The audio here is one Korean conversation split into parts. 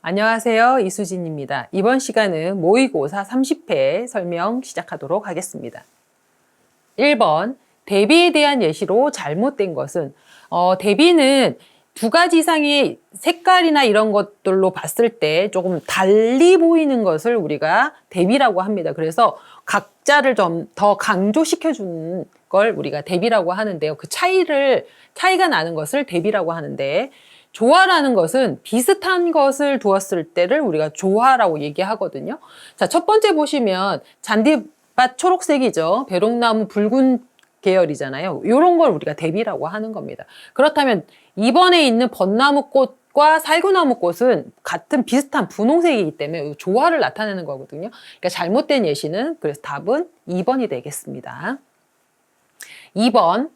안녕하세요. 이수진입니다. 이번 시간은 모의고사 30회 설명 시작하도록 하겠습니다. 1번, 대비에 대한 예시로 잘못된 것은 대비는 두 가지 이상의 색깔이나 이런 것들로 봤을 때 조금 달리 보이는 것을 우리가 대비라고 합니다. 그래서 각자를 좀 더 강조시켜 주는 걸 우리가 대비라고 하는데요. 그 차이가 나는 것을 대비라고 하는데, 조화라는 것은 비슷한 것을 두었을 때를 우리가 조화라고 얘기하거든요. 자, 첫 번째 보시면 잔디밭 초록색이죠. 배롱나무 붉은 계열이잖아요. 이런 걸 우리가 대비라고 하는 겁니다. 그렇다면 2번에 있는 벚나무꽃과 살구나무꽃은 같은 비슷한 분홍색이기 때문에 조화를 나타내는 거거든요. 그러니까 잘못된 예시는 그래서 답은 2번이 되겠습니다. 2번,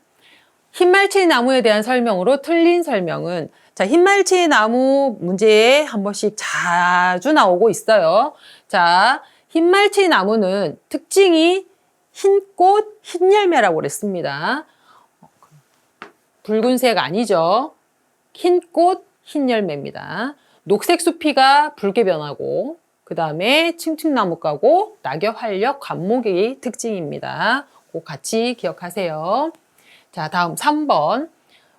흰말치의 나무에 대한 설명으로 틀린 설명은, 자, 흰말치의 나무 문제에 한 번씩 자주 나오고 있어요. 자, 흰말치의 나무는 특징이 흰꽃, 흰열매라고 그랬습니다. 붉은색 아니죠. 흰꽃, 흰열매입니다. 녹색 수피가 붉게 변하고, 그 다음에 층층나무가고 낙엽, 활력, 관목이 특징입니다. 꼭 같이 기억하세요. 자, 다음 3번.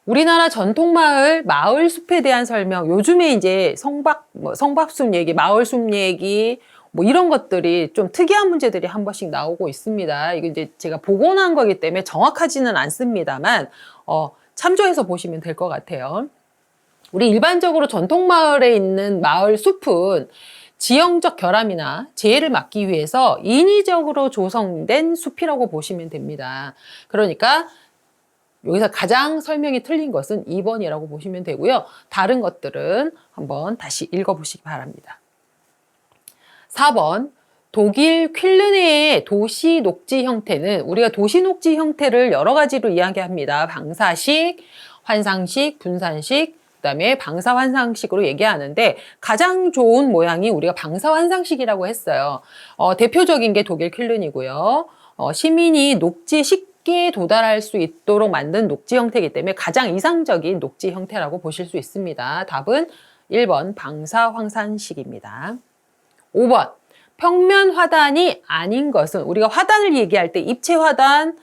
우리나라 전통마을, 마을숲에 대한 설명. 요즘에 이제 성박숲 얘기, 마을숲 얘기, 이런 것들이 좀 특이한 문제들이 한 번씩 나오고 있습니다. 이거 이제 제가 복원한 거기 때문에 정확하지는 않습니다만, 참조해서 보시면 될 것 같아요. 우리 일반적으로 전통마을에 있는 마을숲은 지형적 결함이나 재해를 막기 위해서 인위적으로 조성된 숲이라고 보시면 됩니다. 그러니까 여기서 가장 설명이 틀린 것은 2번이라고 보시면 되고요. 다른 것들은 한번 다시 읽어보시기 바랍니다. 4번, 독일 퀼른의 도시 녹지 형태는, 우리가 도시 녹지 형태를 여러 가지로 이야기합니다. 방사식, 환상식, 분산식, 그다음에 방사환상식으로 얘기하는데, 가장 좋은 모양이 우리가 방사환상식이라고 했어요. 대표적인 게 독일 퀼른이고요. 시민이 녹지 쉽게 도달할 수 있도록 만든 녹지 형태이기 때문에 가장 이상적인 녹지 형태라고 보실 수 있습니다. 답은 1번 방사환상식입니다. 5번, 평면 화단이 아닌 것은, 우리가 화단을 얘기할 때 입체 화단,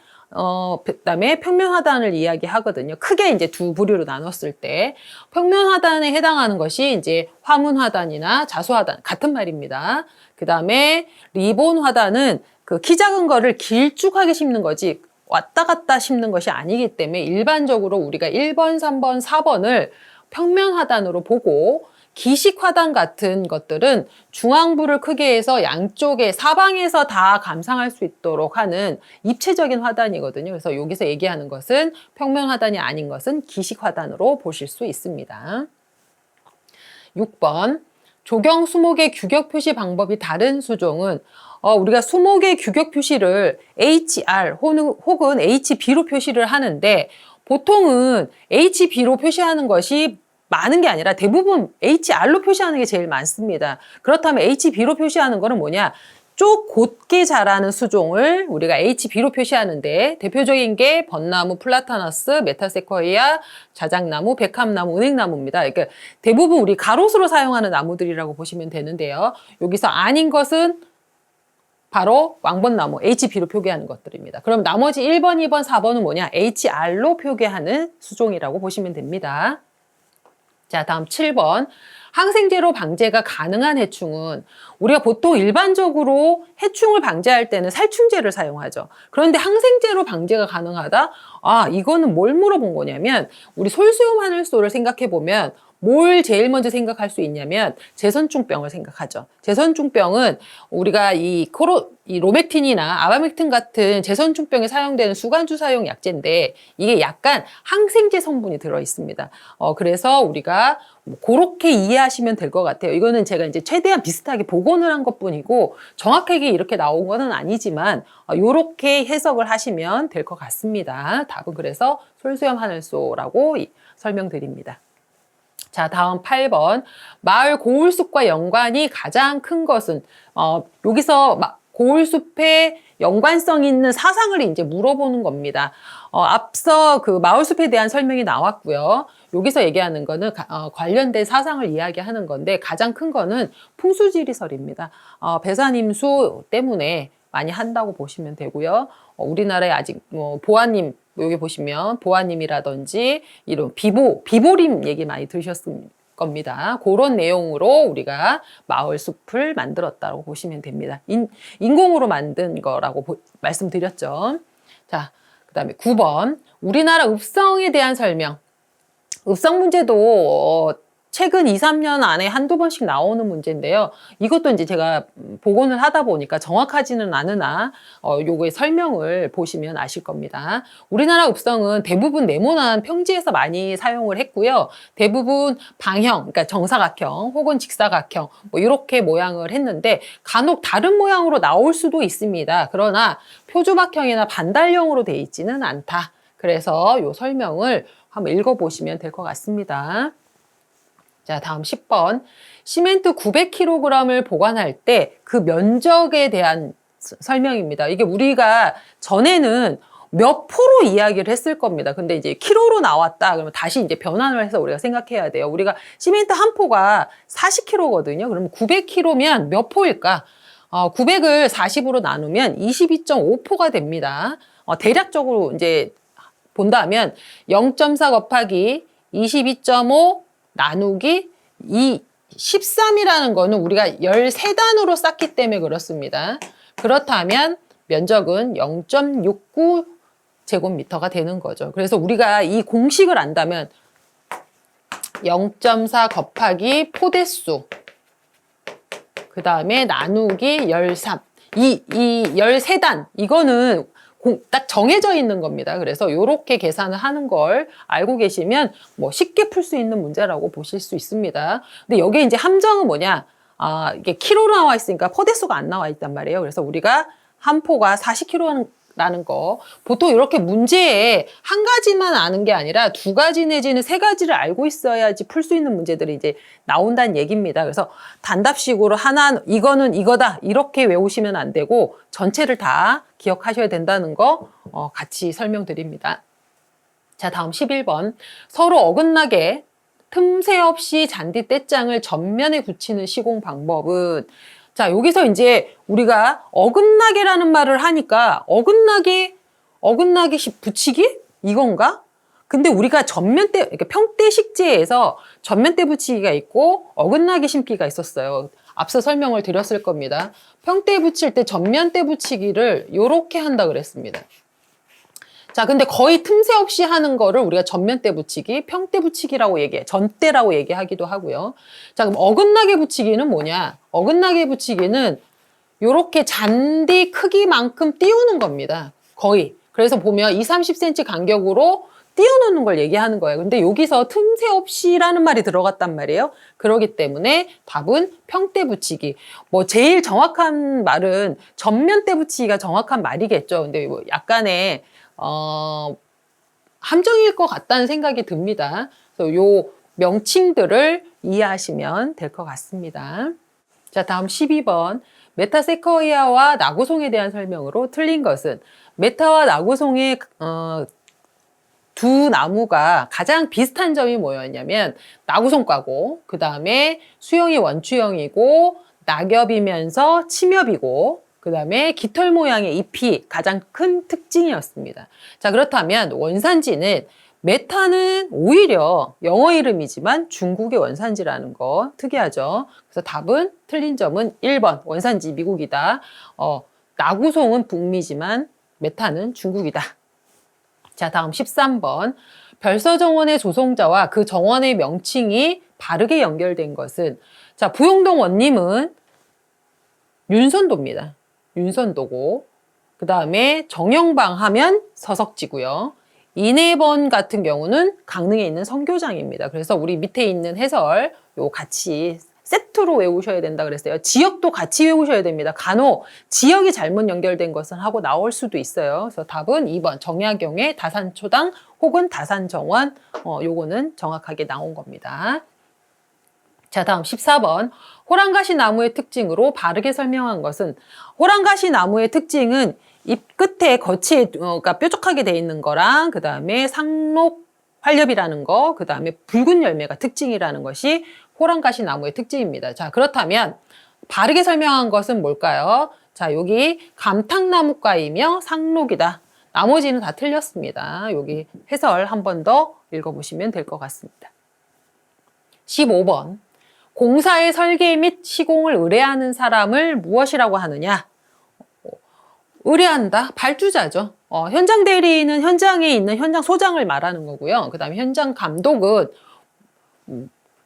그다음에 평면 화단을 이야기하거든요. 크게 이제 두 부류로 나눴을 때, 평면 화단에 해당하는 것이 이제 화문 화단이나 자수 화단, 같은 말입니다. 그 다음에 리본 화단은 그 키 작은 거를 길쭉하게 심는 거지 왔다 갔다 심는 것이 아니기 때문에 일반적으로 우리가 1번, 3번, 4번을 평면 화단으로 보고, 기식 화단 같은 것들은 중앙부를 크게 해서 양쪽에 사방에서 다 감상할 수 있도록 하는 입체적인 화단이거든요. 그래서 여기서 얘기하는 것은 평면 화단이 아닌 것은 기식 화단으로 보실 수 있습니다. 6번, 조경 수목의 규격 표시 방법이 다른 수종은, 우리가 수목의 규격 표시를 HR 혹은 HB로 표시를 하는데, 보통은 HB로 표시하는 것이 많은 게 아니라 대부분 HR로 표시하는 게 제일 많습니다. 그렇다면 HB로 표시하는 거는 뭐냐? 쭉 곧게 자라는 수종을 우리가 HB로 표시하는데, 대표적인 게 벚나무, 플라타너스, 메타세쿼이아, 자작나무, 백합나무, 은행나무입니다. 그러니까 대부분 우리 가로수로 사용하는 나무들이라고 보시면 되는데요. 여기서 아닌 것은 바로 왕벚나무, HB로 표기하는 것들입니다. 그럼 나머지 1번, 2번, 4번은 뭐냐? HR로 표기하는 수종이라고 보시면 됩니다. 자, 다음 7번. 항생제로 방제가 가능한 해충은, 우리가 보통 일반적으로 해충을 방제할 때는 살충제를 사용하죠. 그런데 항생제로 방제가 가능하다? 이거는 뭘 물어본 거냐면, 우리 솔수염 하늘소를 생각해 보면 뭘 제일 먼저 생각할 수 있냐면 제선충병을 생각하죠. 제선충병은 우리가 이 로메틴이나 아바맥틴 같은 제선충병에 사용되는 수간주사용 약제인데, 이게 약간 항생제 성분이 들어 있습니다. 그래서 우리가 그렇게 이해하시면 될 것 같아요. 이거는 제가 이제 최대한 비슷하게 복원을 한 것뿐이고 정확하게 이렇게 나온 건 아니지만 이렇게 해석을 하시면 될 것 같습니다. 답은 그래서 솔수염 하늘소라고 설명드립니다. 자, 다음 8번. 마을 고울숲과 연관이 가장 큰 것은, 여기서 고울숲의 연관성 있는 사상을 이제 물어보는 겁니다. 앞서 그 마을숲에 대한 설명이 나왔고요. 여기서 얘기하는 거는 관련된 사상을 이야기하는 건데 가장 큰 거는 풍수지리설입니다. 배산임수 때문에 많이 한다고 보시면 되고요. 우리나라에 아직 보아님, 여기 보시면 보아님이라든지 이런 비보림 얘기 많이 들으셨을 겁니다. 그런 내용으로 우리가 마을 숲을 만들었다고 보시면 됩니다. 인공으로 만든 거라고 말씀드렸죠. 자, 그 다음에 9번. 우리나라 읍성에 대한 설명. 읍성 문제도 최근 2, 3년 안에 한두 번씩 나오는 문제인데요. 이것도 이제 제가 복원을 하다 보니까 정확하지는 않으나 요거의 설명을 보시면 아실 겁니다. 우리나라 읍성은 대부분 네모난 평지에서 많이 사용을 했고요. 대부분 방형, 그러니까 정사각형 혹은 직사각형 뭐 이렇게 모양을 했는데 간혹 다른 모양으로 나올 수도 있습니다. 그러나 표주박형이나 반달형으로 돼 있지는 않다. 그래서 요 설명을 한번 읽어보시면 될 것 같습니다. 자, 다음 10번. 시멘트 900kg을 보관할 때 그 면적에 대한 설명입니다. 이게 우리가 전에는 몇 프로 이야기를 했을 겁니다. 근데 이제 키로로 나왔다. 그러면 다시 이제 변환을 해서 우리가 생각해야 돼요. 우리가 시멘트 한 포가 40kg거든요. 그러면 900kg면 몇 포일까? 900을 40으로 나누면 22.5포가 됩니다. 대략적으로 이제 본다면 0.4 곱하기 22.5 나누기 13이라는 거는 우리가 13단으로 쌓기 때문에 그렇습니다. 그렇다면 면적은 0.69 제곱미터가 되는 거죠. 그래서 우리가 이 공식을 안다면 0.4 곱하기 포대수 그 다음에 나누기 13 이 13단 이거는 딱 정해져 있는 겁니다. 그래서 이렇게 계산을 하는 걸 알고 계시면 뭐 쉽게 풀 수 있는 문제라고 보실 수 있습니다. 근데 여기에 이제 함정은 뭐냐? 이게 키로로 나와 있으니까 포대수가 안 나와 있단 말이에요. 그래서 우리가 한 포가 40kg라는 거 보통 이렇게 문제에 한 가지만 아는 게 아니라 두 가지 내지는 세 가지를 알고 있어야지 풀 수 있는 문제들이 이제 나온다는 얘기입니다. 그래서 단답식으로 하나 이거는 이거다 이렇게 외우시면 안 되고 전체를 다 기억하셔야 된다는 거 같이 설명드립니다. 자, 다음 11번. 서로 어긋나게 틈새 없이 잔디 떼장을 전면에 붙이는 시공 방법은 자, 여기서 이제 우리가 어긋나게라는 말을 하니까 어긋나게 붙이기? 이건가? 근데 우리가 전면대, 그러니까 평대 식재에서 전면대 붙이기가 있고 어긋나게 심기가 있었어요. 앞서 설명을 드렸을 겁니다. 평대 붙일 때 전면대 붙이기를 이렇게 한다 그랬습니다. 자, 근데 거의 틈새 없이 하는 거를 우리가 전면대 붙이기, 평대 붙이기라고 전대라고 얘기하기도 하고요. 자, 그럼 어긋나게 붙이기는 뭐냐? 어긋나게 붙이기는 이렇게 잔디 크기만큼 띄우는 겁니다. 거의. 그래서 보면 2, 30cm 간격으로 띄워놓는 걸 얘기하는 거예요. 근데 여기서 틈새 없이라는 말이 들어갔단 말이에요. 그러기 때문에 답은 평대 붙이기. 뭐 제일 정확한 말은 전면대 붙이기가 정확한 말이겠죠. 근데 뭐 약간의 함정일 것 같다는 생각이 듭니다. 그래서 요 명칭들을 이해하시면 될 것 같습니다. 자, 다음 12번. 메타세커이아와 나고송에 대한 설명으로 틀린 것은 메타와 나고송의 두 나무가 가장 비슷한 점이 뭐였냐면 나구송과고 그 다음에 수형이 원추형이고 낙엽이면서 침엽이고 그 다음에 깃털 모양의 잎이 가장 큰 특징이었습니다. 자, 그렇다면 원산지는 메타는 오히려 영어 이름이지만 중국의 원산지라는 거 특이하죠. 그래서 답은 틀린 점은 1번 원산지 미국이다. 나구송은 북미지만 메타는 중국이다. 자, 다음 13번. 별서정원의 조성자와 그 정원의 명칭이 바르게 연결된 것은 자, 부용동 원님은 윤선도입니다. 윤선도고 그 다음에 정영방 하면 서석지고요. 인해번 같은 경우는 강릉에 있는 선교장입니다. 그래서 우리 밑에 있는 해설 요 같이 세트로 외우셔야 된다 그랬어요. 지역도 같이 외우셔야 됩니다. 간혹 지역이 잘못 연결된 것은 하고 나올 수도 있어요. 그래서 답은 2번 정약용의 다산초당 혹은 다산정원 요거는 정확하게 나온 겁니다. 자, 다음 14번. 호랑가시 나무의 특징으로 바르게 설명한 것은 호랑가시 나무의 특징은 잎 끝에 거치 그러니까 뾰족하게 돼 있는 거랑 그 다음에 상록 활엽이라는 거, 그 다음에 붉은 열매가 특징이라는 것이 호랑가시 나무의 특징입니다. 자, 그렇다면 바르게 설명한 것은 뭘까요? 자, 여기 감탕나무과이며 상록이다. 나머지는 다 틀렸습니다. 여기 해설 한 번 더 읽어보시면 될 것 같습니다. 15번. 공사의 설계 및 시공을 의뢰하는 사람을 무엇이라고 하느냐? 의뢰한다? 발주자죠. 현장 대리는 현장에 있는 현장 소장을 말하는 거고요. 그 다음에 현장 감독은,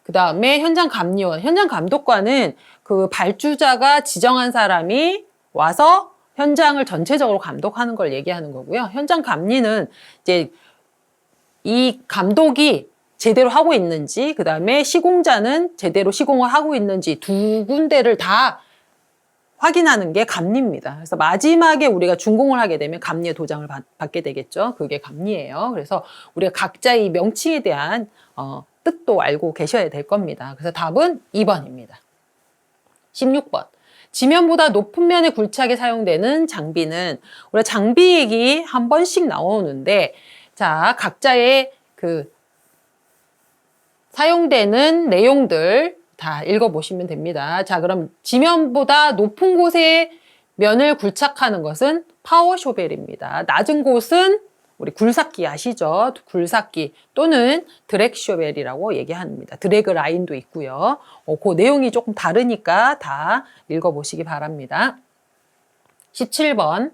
그 다음에 현장 감리원, 현장 감독관은 그 발주자가 지정한 사람이 와서 현장을 전체적으로 감독하는 걸 얘기하는 거고요. 현장 감리는 이제 이 감독이 제대로 하고 있는지, 그 다음에 시공자는 제대로 시공을 하고 있는지 두 군데를 다 확인하는 게 감리입니다. 그래서 마지막에 우리가 준공을 하게 되면 감리의 도장을 받게 되겠죠. 그게 감리예요. 그래서 우리가 각자의 명칭에 대한 뜻도 알고 계셔야 될 겁니다. 그래서 답은 2번입니다. 16번. 지면보다 높은 면에 굴착에 사용되는 장비는, 우리가 장비 얘기 한 번씩 나오는데, 자, 각자의 그 사용되는 내용들 다 읽어보시면 됩니다. 자, 그럼 지면보다 높은 곳에 면을 굴착하는 것은 파워쇼벨입니다. 낮은 곳은 우리 굴삭기 아시죠? 굴삭기 또는 드랙쇼벨이라고 얘기합니다. 드래그 라인도 있고요. 그 내용이 조금 다르니까 다 읽어보시기 바랍니다. 17번.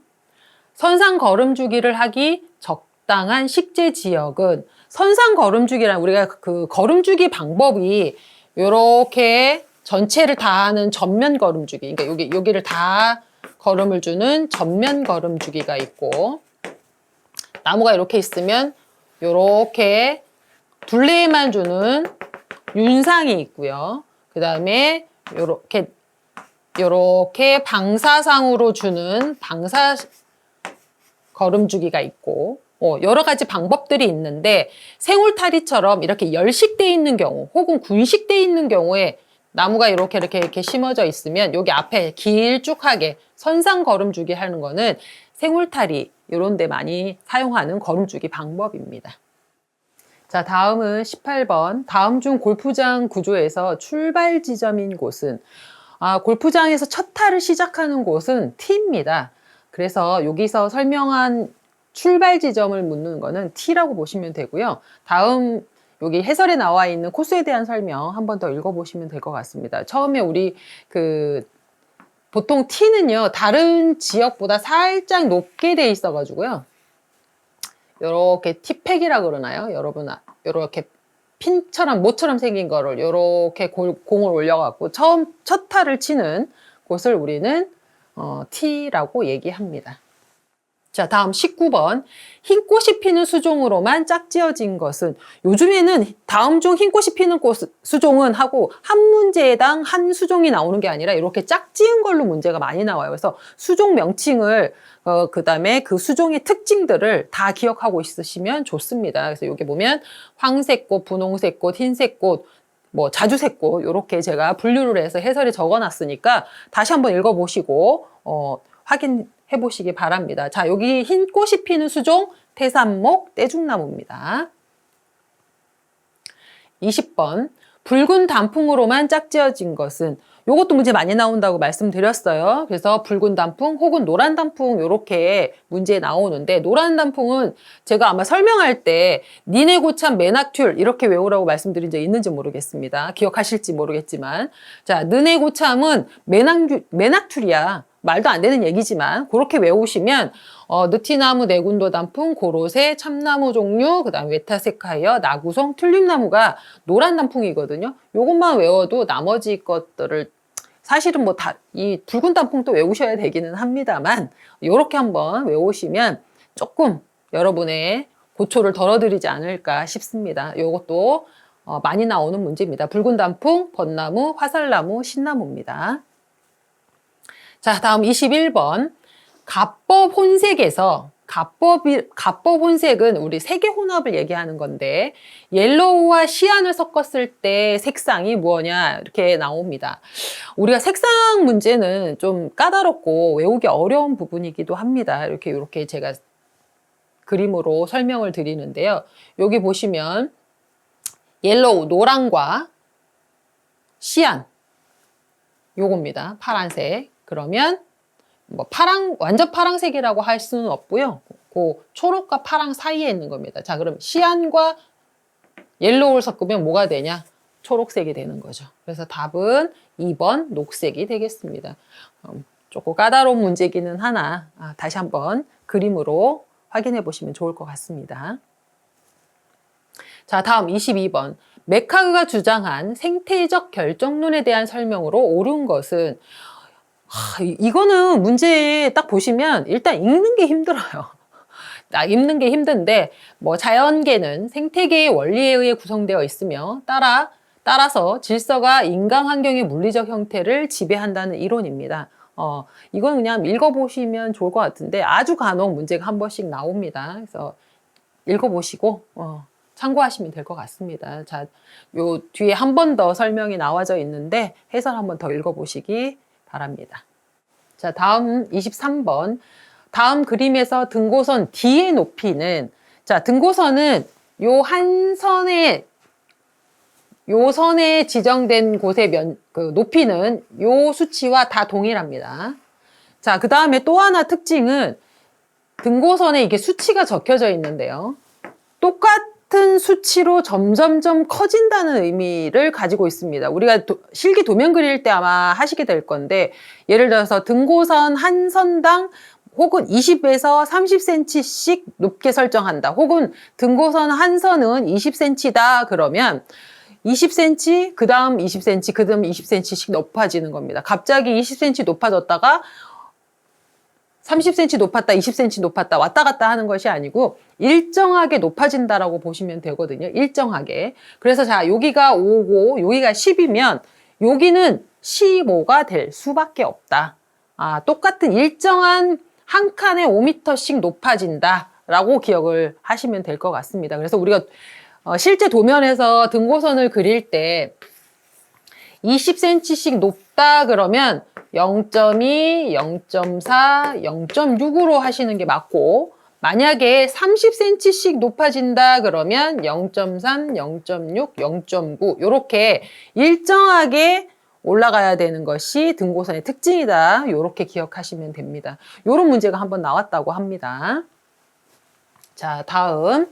선상 거름주기를 하기 적당한 식재 지역은, 선상 거름주기란 우리가 그 거름주기 방법이 요렇게 전체를 다 하는 전면 거름주기, 그러니까 여기를 다 거름을 주는 전면 거름주기가 있고, 나무가 이렇게 있으면 요렇게 둘레만 주는 윤상이 있고요. 그 다음에 요렇게 방사상으로 주는 방사 거름주기가 있고, 여러 가지 방법들이 있는데, 생울타리처럼 이렇게 열식돼 있는 경우 혹은 군식돼 있는 경우에 나무가 이렇게 심어져 있으면 여기 앞에 길쭉하게 선상 거름주기 하는 거는 생울타리 이런 데 많이 사용하는 거름주기 방법입니다. 자, 다음은 18번. 다음 중 골프장 구조에서 출발 지점인 곳은, 골프장에서 첫 타를 시작하는 곳은 T입니다. 그래서 여기서 설명한 출발 지점을 묻는 거는 T라고 보시면 되고요. 다음 여기 해설에 나와 있는 코스에 대한 설명 한 번 더 읽어보시면 될 것 같습니다. 처음에 우리 보통 T는요, 다른 지역보다 살짝 높게 돼 있어가지고요. 요렇게 T팩이라 그러나요? 여러분, 요렇게 핀처럼, 모처럼 생긴 거를 요렇게 공을 올려갖고 첫 타를 치는 곳을 우리는 T라고 얘기합니다. 자, 다음 19번. 흰꽃이 피는 수종으로만 짝지어진 것은, 요즘에는 다음 중 흰꽃이 피는 수종은 하고 한 문제당 한 수종이 나오는 게 아니라 이렇게 짝지은 걸로 문제가 많이 나와요. 그래서 수종 명칭을 그 다음에 그 수종의 특징들을 다 기억하고 있으시면 좋습니다. 그래서 여기 보면 황색꽃, 분홍색꽃, 흰색꽃, 뭐 자주색꽃 이렇게 제가 분류를 해서 해설에 적어놨으니까 다시 한번 읽어보시고 확인해 보시기 바랍니다. 자, 여기 흰 꽃이 피는 수종 태산목, 떼죽나무입니다. 20번. 붉은 단풍으로만 짝지어진 것은, 요것도 문제 많이 나온다고 말씀드렸어요. 그래서 붉은 단풍 혹은 노란 단풍 이렇게 문제에 나오는데, 노란 단풍은 제가 아마 설명할 때 니네 고참 메낙툴 이렇게 외우라고 말씀드린 적 있는지 모르겠습니다. 기억하실지 모르겠지만, 자, 느네 고참은 메낙툴이야. 말도 안 되는 얘기지만 그렇게 외우시면 느티나무, 네군도 단풍, 고로쇠, 참나무 종류, 그 다음에 웨타세카이어, 나구송, 튤립나무가 노란 단풍이거든요. 요것만 외워도 나머지 것들을 사실은 뭐 이 붉은 단풍도 외우셔야 되기는 합니다만, 요렇게 한번 외우시면 조금 여러분의 고초를 덜어드리지 않을까 싶습니다. 요것도 많이 나오는 문제입니다. 붉은 단풍, 벚나무, 화살나무, 신나무입니다. 자, 다음 21번. 갑법 혼색에서, 갑법 혼색은 우리 세계 혼합을 얘기하는 건데, 옐로우와 시안을 섞었을 때 색상이 뭐냐 이렇게 나옵니다. 우리가 색상 문제는 좀 까다롭고 외우기 어려운 부분이기도 합니다. 이렇게 제가 그림으로 설명을 드리는데요. 여기 보시면 옐로우, 노랑과 시안, 요겁니다. 파란색. 그러면 뭐 완전 파란색이라고 할 수는 없고요. 그 초록과 파랑 사이에 있는 겁니다. 자, 그럼 시안과 옐로우를 섞으면 뭐가 되냐? 초록색이 되는 거죠. 그래서 답은 2번 녹색이 되겠습니다. 조금 까다로운 문제기는 하나 다시 한번 그림으로 확인해 보시면 좋을 것 같습니다. 자, 다음 22번. 메카그가 주장한 생태적 결정론에 대한 설명으로 옳은 것은 이거는 문제 딱 보시면 일단 읽는 게 힘들어요. 읽는 게 힘든데 뭐 자연계는 생태계의 원리에 의해 구성되어 있으며 따라서 질서가 인간 환경의 물리적 형태를 지배한다는 이론입니다. 이건 그냥 읽어보시면 좋을 것 같은데 아주 간혹 문제가 한 번씩 나옵니다. 그래서 읽어보시고 참고하시면 될 것 같습니다. 자, 요 뒤에 한 번 더 설명이 나와져 있는데 해설 한 번 더 읽어보시기 바랍니다. 자, 다음 23번. 다음 그림에서 등고선 D의 높이는, 자, 등고선은 요 선에 지정된 곳의 높이는 요 수치와 다 동일합니다. 자, 그 다음에 또 하나 특징은 등고선에 이게 수치가 적혀져 있는데요. 똑같은 수치로 점점점 커진다는 의미를 가지고 있습니다. 우리가 실기 도면 그릴 때 아마 하시게 될 건데, 예를 들어서 등고선 한 선당 혹은 20에서 30cm씩 높게 설정한다. 혹은 등고선 한 선은 20cm다. 그러면 20cm, 그 다음 20cm, 그 다음 20cm씩 높아지는 겁니다. 갑자기 20cm 높아졌다가 30cm 높았다, 20cm 높았다, 왔다 갔다 하는 것이 아니고 일정하게 높아진다라고 보시면 되거든요. 일정하게. 그래서 자, 여기가 5고 여기가 10이면 여기는 15가 될 수밖에 없다. 똑같은 일정한 한 칸에 5m씩 높아진다라고 기억을 하시면 될 것 같습니다. 그래서 우리가 실제 도면에서 등고선을 그릴 때 20cm씩 높다 그러면 0.2, 0.4, 0.6으로 하시는 게 맞고, 만약에 30cm씩 높아진다 그러면 0.3, 0.6, 0.9 이렇게 일정하게 올라가야 되는 것이 등고선의 특징이다. 이렇게 기억하시면 됩니다. 이런 문제가 한번 나왔다고 합니다. 자, 다음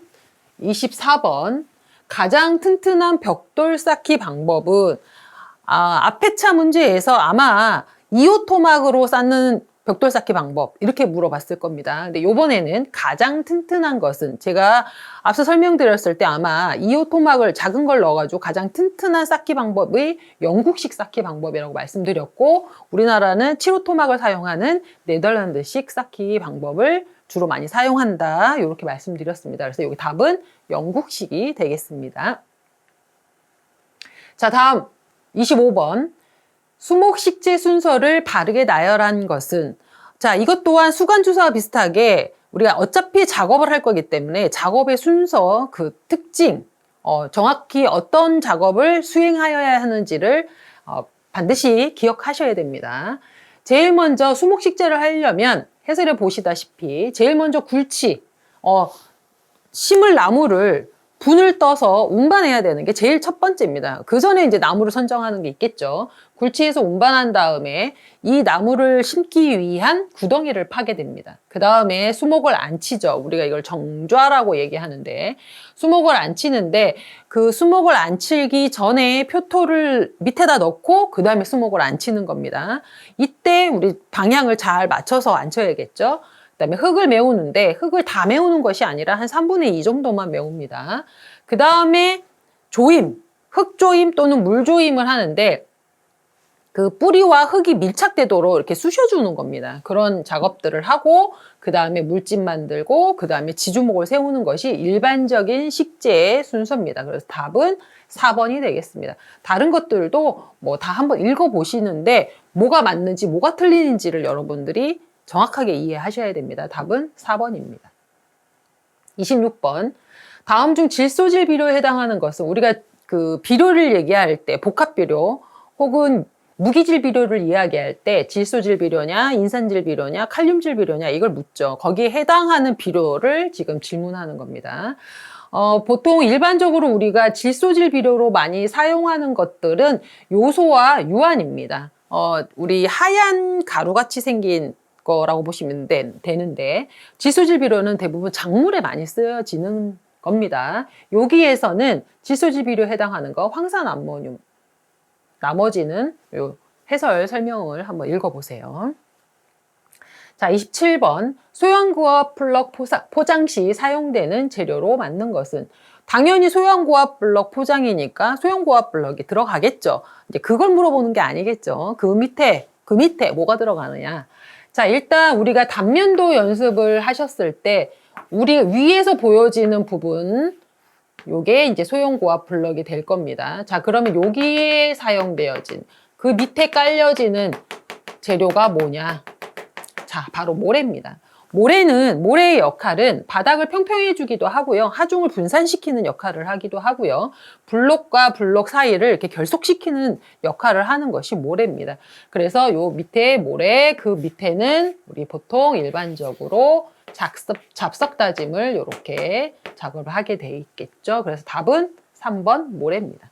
24번. 가장 튼튼한 벽돌 쌓기 방법은 앞에 차 문제에서 아마 이오토막으로 쌓는 벽돌 쌓기 방법 이렇게 물어봤을 겁니다. 근데 이번에는 가장 튼튼한 것은, 제가 앞서 설명드렸을 때 아마 이오토막을 작은 걸 넣어가지고 가장 튼튼한 쌓기 방법의 영국식 쌓기 방법이라고 말씀드렸고, 우리나라는 7호토막을 사용하는 네덜란드식 쌓기 방법을 주로 많이 사용한다. 이렇게 말씀드렸습니다. 그래서 여기 답은 영국식이 되겠습니다. 자, 다음 25번. 수목식재 순서를 바르게 나열한 것은, 자, 이것 또한 수간주사와 비슷하게 우리가 어차피 작업을 할 거기 때문에 작업의 순서, 그 특징, 정확히 어떤 작업을 수행하여야 하는지를 반드시 기억하셔야 됩니다. 제일 먼저 수목식재를 하려면 해설에 보시다시피 제일 먼저 굴치, 심을 나무를 분을 떠서 운반해야 되는 게 제일 첫 번째입니다. 그 전에 이제 나무를 선정하는 게 있겠죠. 굴치에서 운반한 다음에 이 나무를 심기 위한 구덩이를 파게 됩니다. 그 다음에 수목을 안치죠. 우리가 이걸 정좌라고 얘기하는데, 수목을 안치는데 그 수목을 안치기 전에 표토를 밑에다 넣고 그 다음에 수목을 안치는 겁니다. 이때 우리 방향을 잘 맞춰서 안쳐야겠죠. 그다음에 흙을 메우는데 흙을 다 메우는 것이 아니라 한 3분의 2 정도만 메웁니다. 그 다음에 조임, 흙조임 또는 물조임을 하는데 그 뿌리와 흙이 밀착되도록 이렇게 쑤셔주는 겁니다. 그런 작업들을 하고 그 다음에 물집 만들고 그 다음에 지주목을 세우는 것이 일반적인 식재의 순서입니다. 그래서 답은 4번이 되겠습니다. 다른 것들도 뭐 다 한번 읽어보시는데 뭐가 맞는지 뭐가 틀리는지를 여러분들이 정확하게 이해하셔야 됩니다. 답은 4번입니다. 26번. 다음 중 질소질 비료에 해당하는 것은, 우리가 그 비료를 얘기할 때 복합 비료 혹은 무기질 비료를 이야기할 때 질소질 비료냐, 인산질 비료냐, 칼륨질 비료냐 이걸 묻죠. 거기에 해당하는 비료를 지금 질문하는 겁니다. 보통 일반적으로 우리가 질소질 비료로 많이 사용하는 것들은 요소와 유환입니다. 우리 하얀 가루같이 생긴 거라고 보시면 되는데 질소질 비료는 대부분 작물에 많이 쓰여지는 겁니다. 여기에서는 질소질 비료에 해당하는 거 황산암모늄. 나머지는 요 해설 설명을 한번 읽어보세요. 자, 27번. 소형구합 블럭 포장 시 사용되는 재료로 만든 것은 당연히 소형구합 블럭 포장이니까 소형구합 블럭이 들어가겠죠. 이제 그걸 물어보는 게 아니겠죠. 그 밑에 뭐가 들어가느냐. 자, 일단 우리가 단면도 연습을 하셨을 때 우리 위에서 보여지는 부분 요게 이제 소형고압 블럭이 될 겁니다. 자, 그러면 여기에 사용되어진 그 밑에 깔려지는 재료가 뭐냐? 자, 바로 모래입니다. 모래의 역할은 바닥을 평평해 주기도 하고요. 하중을 분산시키는 역할을 하기도 하고요. 블록과 블록 사이를 이렇게 결속시키는 역할을 하는 것이 모래입니다. 그래서 요 밑에 모래, 그 밑에는 우리 보통 일반적으로 잡석 다짐을 이렇게 작업을 하게 돼 있겠죠. 그래서 답은 3번 모래입니다.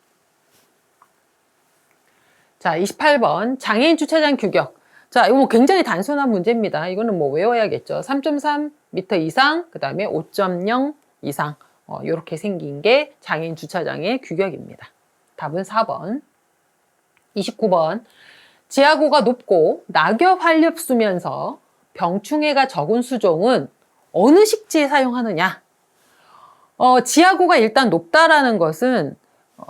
자, 28번 장애인 주차장 규격. 자, 이거 굉장히 단순한 문제입니다. 이거는 뭐 외워야겠죠. 3.3m 이상, 그 다음에 5.0 이상 이렇게 생긴 게 장애인 주차장의 규격입니다. 답은 4번. 29번 지하고가 높고 낙엽 한렵수면서 병충해가 적은 수종은 어느 식지에 사용하느냐? 지하고가 일단 높다라는 것은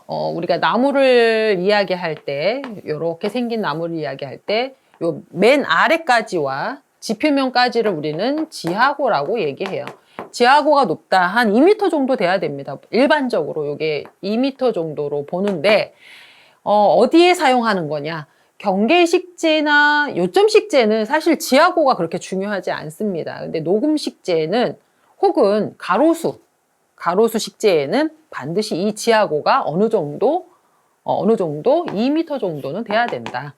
우리가 나무를 이야기할 때 이렇게 생긴 나무를 이야기할 때 요 맨 아래까지와 지표면까지를 우리는 지하고라고 얘기해요. 지하고가 높다 한 2m 정도 돼야 됩니다. 일반적으로 이게 2m 정도로 보는데 어디에 사용하는 거냐? 경계식재나 요점식재는 사실 지하고가 그렇게 중요하지 않습니다. 근데 녹음식재는 혹은 가로수 식재에는 반드시 이 지하고가 어느 정도 2m 정도는 돼야 된다.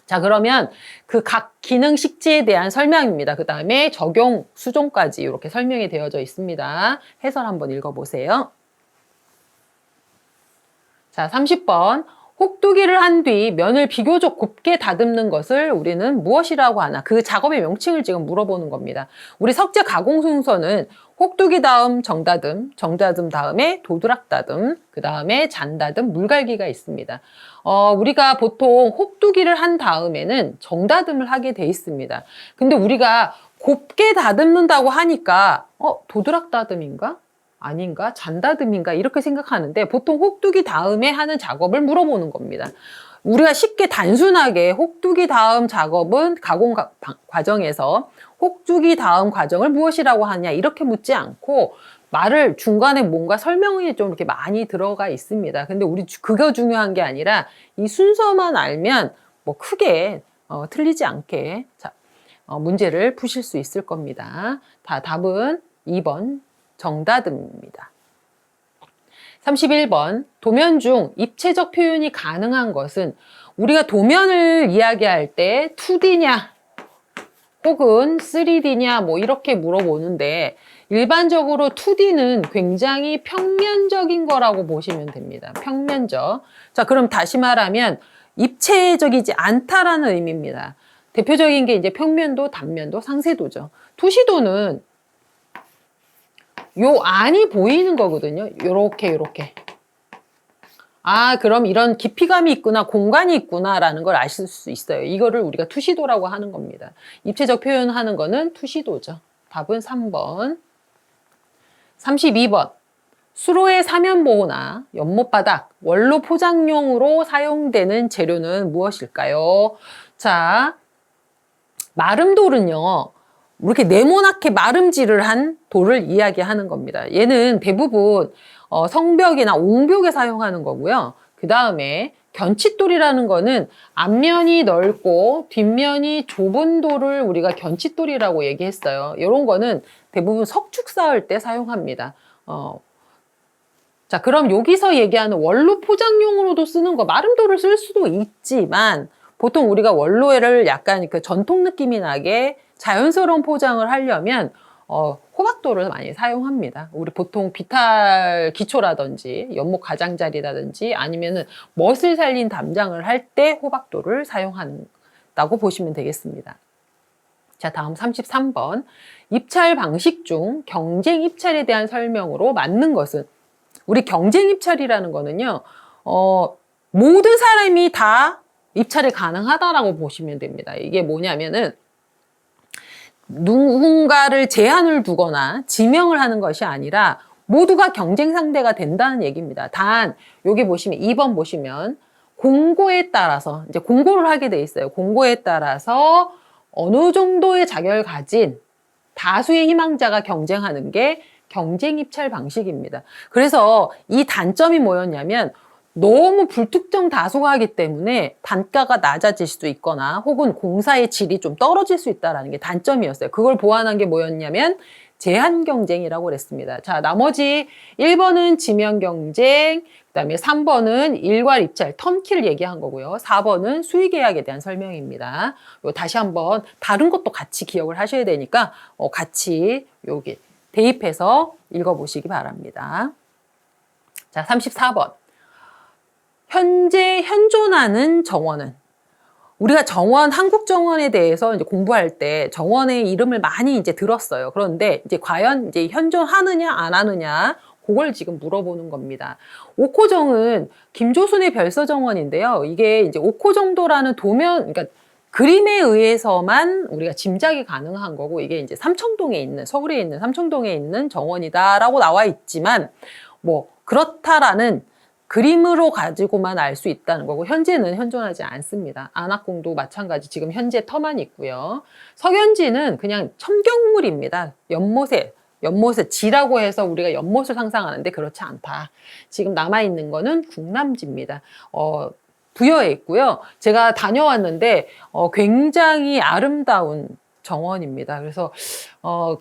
자, 그러면 그 각 기능 식재에 대한 설명입니다. 그 다음에 적용 수종까지 이렇게 설명이 되어져 있습니다. 해설 한번 읽어보세요. 자, 30번. 혹두기를 한 뒤 면을 비교적 곱게 다듬는 것을 우리는 무엇이라고 하나? 그 작업의 명칭을 지금 물어보는 겁니다. 우리 석재 가공 순서는 혹두기 다음 정다듬, 정다듬 다음에 도드락 다듬, 그 다음에 잔다듬, 물갈기가 있습니다. 우리가 보통 혹두기를 한 다음에는 정다듬을 하게 돼 있습니다. 근데 우리가 곱게 다듬는다고 하니까 도드락 다듬인가? 아닌가? 잔다듬인가? 이렇게 생각하는데 보통 혹두기 다음에 하는 작업을 물어보는 겁니다. 우리가 쉽게 단순하게 혹두기 다음 작업은 가공 과정에서 혹두기 다음 과정을 무엇이라고 하냐 이렇게 묻지 않고 말을 중간에 뭔가 설명이 좀 이렇게 많이 들어가 있습니다. 근데 우리 그거 중요한 게 아니라 이 순서만 알면 뭐 크게 틀리지 않게 문제를 푸실 수 있을 겁니다. 답은 2번 정다듬입니다. 31번 도면 중 입체적 표현이 가능한 것은 우리가 도면을 이야기할 때 2D냐 혹은 3D냐 뭐 이렇게 물어보는데 일반적으로 2D는 굉장히 평면적인 거라고 보시면 됩니다. 평면적. 자, 그럼 다시 말하면 입체적이지 않다라는 의미입니다. 대표적인 게 이제 평면도, 단면도, 상세도죠. 투시도는 요 안이 보이는 거거든요. 요렇게. 아, 그럼 이런 깊이감이 있구나, 공간이 있구나라는 걸 아실 수 있어요. 이거를 우리가 투시도라고 하는 겁니다. 입체적 표현하는 거는 투시도죠. 답은 3번. 32번. 수로의 사면보호나 연못바닥, 원로 포장용으로 사용되는 재료는 무엇일까요? 자, 마름돌은요. 이렇게 네모나게 마름질을 한 돌을 이야기하는 겁니다. 얘는 대부분 성벽이나 옹벽에 사용하는 거고요. 그 다음에 견칫돌이라는 거는 앞면이 넓고 뒷면이 좁은 돌을 우리가 견칫돌이라고 얘기했어요. 이런 거는 대부분 석축 쌓을 때 사용합니다. 자, 그럼 여기서 얘기하는 원로 포장용으로도 쓰는 거, 마름도를 쓸 수도 있지만, 보통 우리가 원로를 약간 그 전통 느낌이 나게 자연스러운 포장을 하려면, 호박도를 많이 사용합니다. 우리 보통 비탈 기초라든지, 연못 가장자리라든지, 아니면은 멋을 살린 담장을 할 때 호박도를 사용한다고 보시면 되겠습니다. 자, 다음 33번. 입찰 방식 중 경쟁 입찰에 대한 설명으로 맞는 것은, 우리 경쟁 입찰이라는 거는요, 모든 사람이 다 입찰이 가능하다라고 보시면 됩니다. 이게 뭐냐면은, 누군가를 제한을 두거나 지명을 하는 것이 아니라 모두가 경쟁 상대가 된다는 얘기입니다. 단, 여기 보시면, 2번 보시면, 공고에 따라서, 이제 공고를 하게 돼 있어요. 공고에 따라서 어느 정도의 자격을 가진 다수의 희망자가 경쟁하는 게 경쟁 입찰 방식입니다. 그래서 이 단점이 뭐였냐면 너무 불특정 다수가 하기 때문에 단가가 낮아질 수도 있거나 혹은 공사의 질이 좀 떨어질 수 있다는 게 단점이었어요. 그걸 보완한 게 뭐였냐면 제한 경쟁이라고 그랬습니다. 자, 나머지 1번은 지명 경쟁, 그다음에 3번은 일괄 입찰, 턴키를 얘기한 거고요. 4번은 수의 계약에 대한 설명입니다. 요 다시 한번 다른 것도 같이 기억을 하셔야 되니까 같이 여기 대입해서 읽어보시기 바랍니다. 자, 34번. 현재 현존하는 정원은, 우리가 정원, 한국 정원에 대해서 이제 공부할 때 정원의 이름을 많이 이제 들었어요. 그런데 이제 과연 이제 현존하느냐 안 하느냐, 그걸 지금 물어보는 겁니다. 옥호정은 김조순의 별서정원인데요. 이게 이제 옥호 정도라는 도면, 그러니까 그림에 의해서만 우리가 짐작이 가능한 거고, 이게 이제 삼청동에 있는, 서울에 있는 삼청동에 있는 정원이다라고 나와 있지만, 뭐 그렇다라는 그림으로 가지고만 알 수 있다는 거고, 현재는 현존하지 않습니다. 안악궁도 마찬가지 지금 현재 터만 있고요. 석연지는 그냥 첨경물입니다. 연못에 지라고 해서 우리가 연못을 상상하는데 그렇지 않다. 지금 남아있는 거는 궁남지입니다. 부여에 있고요. 제가 다녀왔는데 굉장히 아름다운 정원입니다. 그래서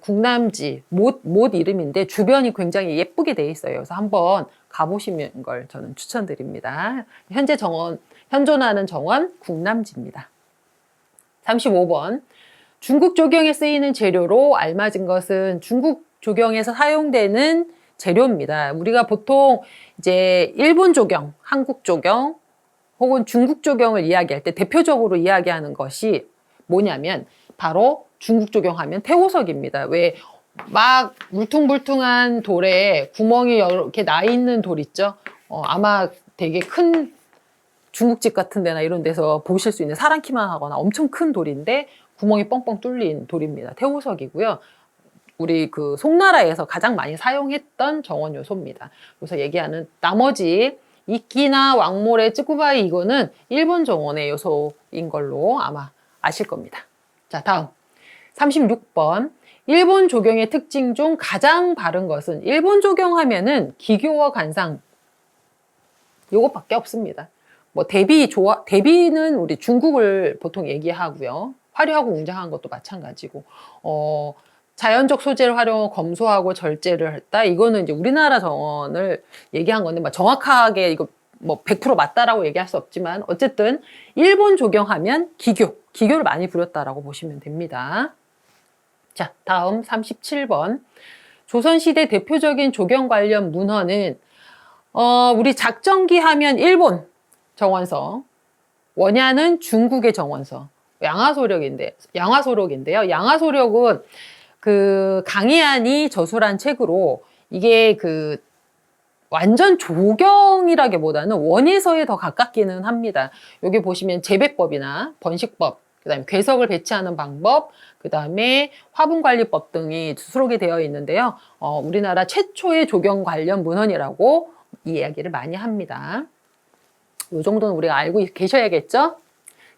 궁남지 못 이름인데 주변이 굉장히 예쁘게 돼 있어요. 그래서 한번 가보시는 걸 저는 추천드립니다. 현재 현존하는 정원 궁남지입니다. 35번. 중국 조경에 쓰이는 재료로 알맞은 것은, 중국 조경에서 사용되는 재료입니다. 우리가 보통 이제 일본 조경, 한국 조경 혹은 중국 조경을 이야기할 때 대표적으로 이야기하는 것이 뭐냐면 바로 중국 조경하면 태호석입니다. 왜 막 울퉁불퉁한 돌에 구멍이 이렇게 나 있는 돌 있죠? 아마 되게 큰 중국집 같은 데나 이런 데서 보실 수 있는, 사람 키만 하거나 엄청 큰 돌인데 구멍이 뻥뻥 뚫린 돌입니다. 태호석이고요. 우리 그 송나라에서 가장 많이 사용했던 정원 요소입니다. 그래서 얘기하는 나머지 이끼나 왕모래, 쯔꾸바이, 이거는 일본 정원의 요소인 걸로 아마 아실 겁니다. 자, 다음 36번. 일본 조경의 특징 중 가장 바른 것은, 일본 조경하면은 기교와 관상 요것밖에 없습니다. 뭐 대비는 우리 중국을 보통 얘기하고요. 화려하고 웅장한 것도 마찬가지고, 자연적 소재를 활용하고 검소하고 절제를 했다. 이거는 이제 우리나라 정원을 얘기한 건데, 뭐 정확하게 이거 뭐 100% 맞다라고 얘기할 수 없지만, 어쨌든 일본 조경하면 기교를 많이 부렸다라고 보시면 됩니다. 자, 다음 37번. 조선시대 대표적인 조경 관련 문헌은, 우리 작정기 하면 일본 정원서, 원야는 중국의 정원서, 양화소록인데요. 양화소록은 그 강희안이 저술한 책으로, 이게 그 완전 조경이라기보다는 원예서에 더 가깝기는 합니다. 여기 보시면 재배법이나 번식법, 그다음에 괴석을 배치하는 방법, 그다음에 화분관리법 등이 수록이 되어 있는데요. 우리나라 최초의 조경 관련 문헌이라고 이야기를 많이 합니다. 이 정도는 우리가 알고 계셔야겠죠?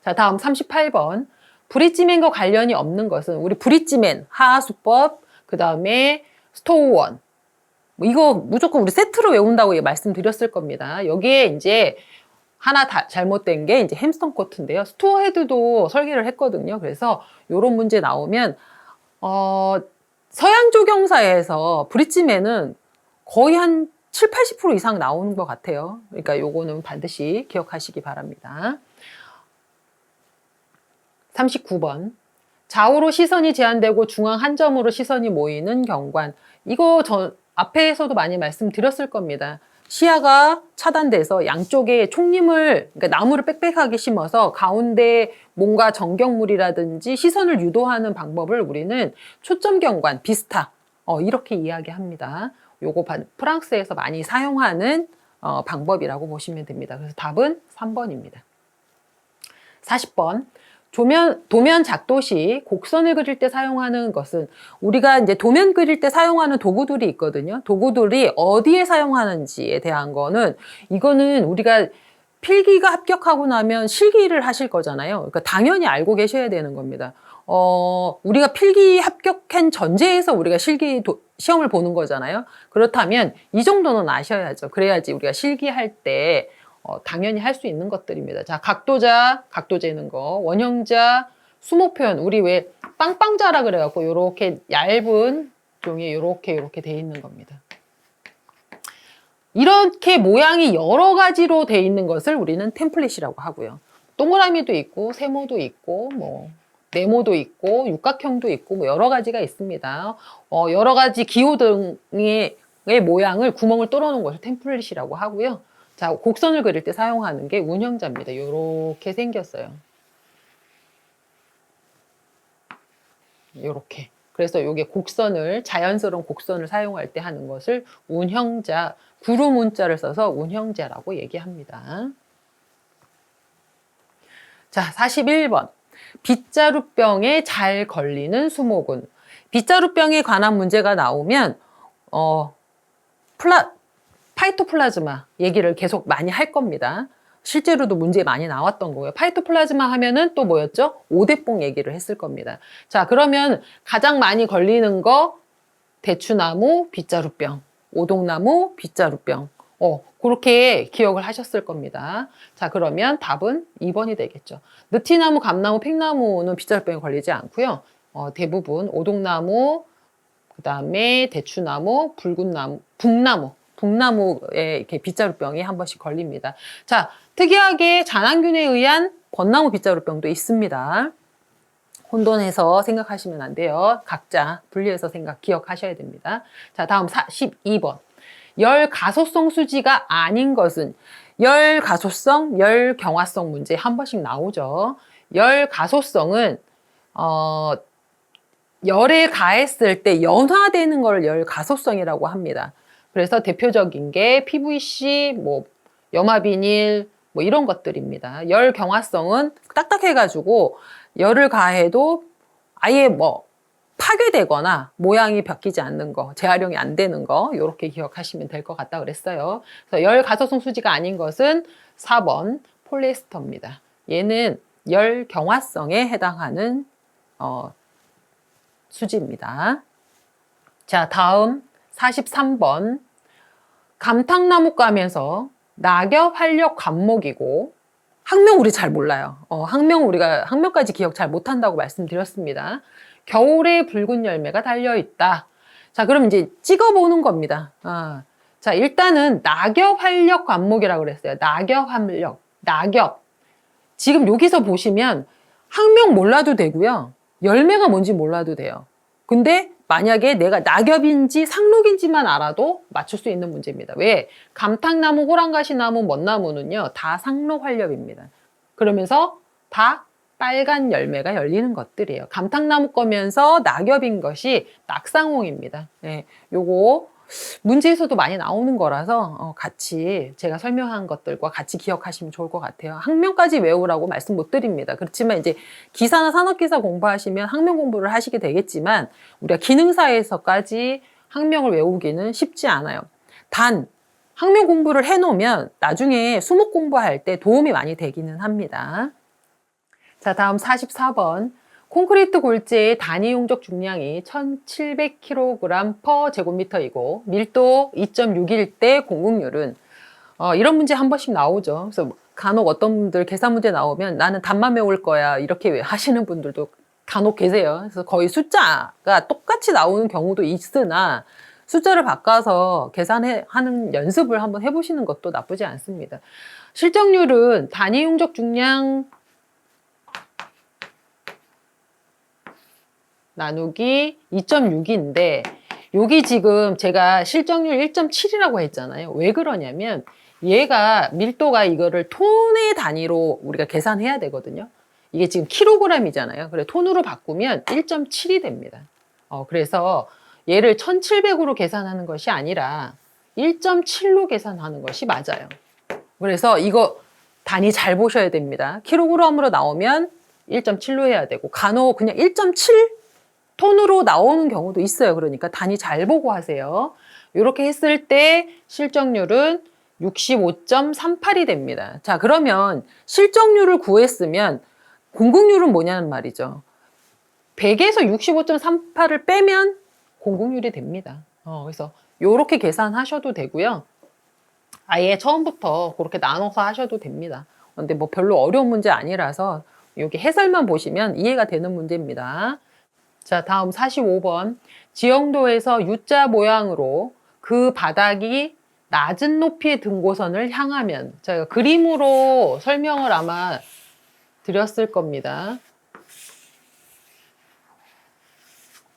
자, 다음 38번. 브릿지맨과 관련이 없는 것은, 우리 브릿지맨, 하하수법, 그 다음에 스토우원. 이거 무조건 우리 세트로 외운다고 말씀드렸을 겁니다. 여기에 이제 하나 잘못된 게 이제 햄스턴 코트인데요. 스토어 헤드도 설계를 했거든요. 그래서 이런 문제 나오면, 서양 조경사에서 브릿지맨은 거의 한 7, 80% 이상 나오는 것 같아요. 그러니까 요거는 반드시 기억하시기 바랍니다. 39번. 좌우로 시선이 제한되고 중앙 한 점으로 시선이 모이는 경관. 이거 저 앞에서도 많이 말씀드렸을 겁니다. 시야가 차단돼서 양쪽에 총림을, 그러니까 나무를 빽빽하게 심어서 가운데 뭔가 전경물이라든지 시선을 유도하는 방법을 우리는 초점 경관, 비스타, 이렇게 이야기합니다. 요거 프랑스에서 많이 사용하는 방법이라고 보시면 됩니다. 그래서 답은 3번입니다. 40번. 도면 작도 시 곡선을 그릴 때 사용하는 것은, 우리가 이제 도면 그릴 때 사용하는 도구들이 있거든요. 도구들이 어디에 사용하는지에 대한 거는, 이거는 우리가 필기가 합격하고 나면 실기를 하실 거잖아요. 그러니까 당연히 알고 계셔야 되는 겁니다. 우리가 필기 합격한 전제에서 우리가 실기 시험을 보는 거잖아요. 그렇다면 이 정도는 아셔야죠. 그래야지 우리가 실기할 때 당연히 할 수 있는 것들입니다. 자, 각도자, 각도 재는 거, 원형자, 수목 표현. 우리 왜 빵빵자라 그래갖고 요렇게 얇은 종이에 요렇게 돼 있는 겁니다. 이렇게 모양이 여러 가지로 돼 있는 것을 우리는 템플릿이라고 하고요. 동그라미도 있고, 세모도 있고, 뭐 네모도 있고, 육각형도 있고, 뭐 여러 가지가 있습니다. 여러 가지 기호 등의 모양을 구멍을 뚫어놓은 것을 템플릿이라고 하고요. 자, 곡선을 그릴 때 사용하는 게 운형자입니다. 요렇게 생겼어요. 요렇게. 그래서 요게 곡선을, 자연스러운 곡선을 사용할 때 하는 것을 운형자, 구름 운자를 써서 운형자라고 얘기합니다. 자, 41번. 빗자루병에 잘 걸리는 수목은. 빗자루병에 관한 문제가 나오면 파이토플라즈마 얘기를 계속 많이 할 겁니다. 실제로도 문제 많이 나왔던 거고요. 파이토플라즈마 하면은 또 뭐였죠? 오대뽕 얘기를 했을 겁니다. 자, 그러면 가장 많이 걸리는 거 대추나무, 빗자루병, 오동나무, 빗자루병. 그렇게 기억을 하셨을 겁니다. 자, 그러면 답은 2번이 되겠죠. 느티나무, 감나무, 팽나무는 빗자루병에 걸리지 않고요. 대부분 오동나무, 그 다음에 대추나무, 북나무에 이렇게 빗자루병이 한 번씩 걸립니다. 자, 특이하게 잔항균에 의한 벚나무 빗자루병도 있습니다. 혼돈해서 생각하시면 안 돼요. 각자 분리해서 기억하셔야 됩니다. 자, 다음 42번. 열 가소성 수지가 아닌 것은, 열 가소성, 열 경화성 문제 한 번씩 나오죠. 열 가소성은 열에 가했을 때 연화되는 걸 열 가소성이라고 합니다. 그래서 대표적인 게 PVC, 뭐 염화비닐, 뭐 이런 것들입니다. 열 경화성은 딱딱해가지고 열을 가해도 아예 뭐 파괴되거나 모양이 바뀌지 않는 거, 재활용이 안 되는 거, 이렇게 기억하시면 될 것 같다 그랬어요. 그래서 열 가소성 수지가 아닌 것은 4번 폴리에스터입니다. 얘는 열 경화성에 해당하는 수지입니다. 자, 다음 43번. 감탕나무감에서 낙엽 활력 관목이고, 학명 우리 잘 몰라요. 우리가 학명까지 기억 잘 못한다고 말씀드렸습니다. 겨울에 붉은 열매가 달려있다. 자, 그럼 이제 찍어보는 겁니다. 자, 일단은 낙엽 활력 관목이라고 그랬어요. 낙엽 활력, 낙엽. 지금 여기서 보시면 학명 몰라도 되고요. 열매가 뭔지 몰라도 돼요. 근데 만약에 내가 낙엽인지 상록인지만 알아도 맞출 수 있는 문제입니다. 왜? 감탕나무, 호랑가시나무, 멋나무는요, 다 상록활렵입니다. 그러면서 다 빨간 열매가 열리는 것들이에요. 감탕나무 거면서 낙엽인 것이 낙상홍입니다. 네, 요거 문제에서도 많이 나오는 거라서 같이 제가 설명한 것들과 같이 기억하시면 좋을 것 같아요. 학명까지 외우라고 말씀 못 드립니다. 그렇지만 이제 기사나 산업기사 공부하시면 학명 공부를 하시게 되겠지만 우리가 기능사에서까지 학명을 외우기는 쉽지 않아요. 단 학명 공부를 해놓으면 나중에 수목 공부할 때 도움이 많이 되기는 합니다. 자, 다음 44번. 콘크리트 골재의 단위 용적 중량이 1700kg per 제곱미터이고 밀도 2.6일 때 공급률은, 이런 문제 한 번씩 나오죠. 그래서 간혹 어떤 분들 계산 문제 나오면 나는 답만 외울 거야 이렇게 하시는 분들도 간혹 계세요. 그래서 거의 숫자가 똑같이 나오는 경우도 있으나 숫자를 바꿔서 계산하는 연습을 한번 해보시는 것도 나쁘지 않습니다. 실적률은 단위 용적 중량 나누기 2.6인데 여기 지금 제가 실적률 1.7이라고 했잖아요. 왜 그러냐면 얘가 밀도가 이거를 톤의 단위로 우리가 계산해야 되거든요. 이게 지금 킬로그램이잖아요. 그래 톤으로 바꾸면 1.7이 됩니다. 그래서 얘를 1700으로 계산하는 것이 아니라 1.7로 계산하는 것이 맞아요. 그래서 이거 단위 잘 보셔야 됩니다. 킬로그램으로 나오면 1.7로 해야 되고 간혹 그냥 1.7 톤으로 나오는 경우도 있어요. 그러니까 단위 잘 보고 하세요. 이렇게 했을 때 실적률은 65.38이 됩니다. 자, 그러면 실적률을 구했으면 공급률은 뭐냐는 말이죠. 100에서 65.38을 빼면 공급률이 됩니다. 그래서 이렇게 계산하셔도 되고요. 아예 처음부터 그렇게 나눠서 하셔도 됩니다. 근데 뭐 별로 어려운 문제 아니라서 여기 해설만 보시면 이해가 되는 문제입니다. 자, 다음 45번. 지형도에서 U자 모양으로 그 바닥이 낮은 높이의 등고선을 향하면, 제가 그림으로 설명을 아마 드렸을 겁니다.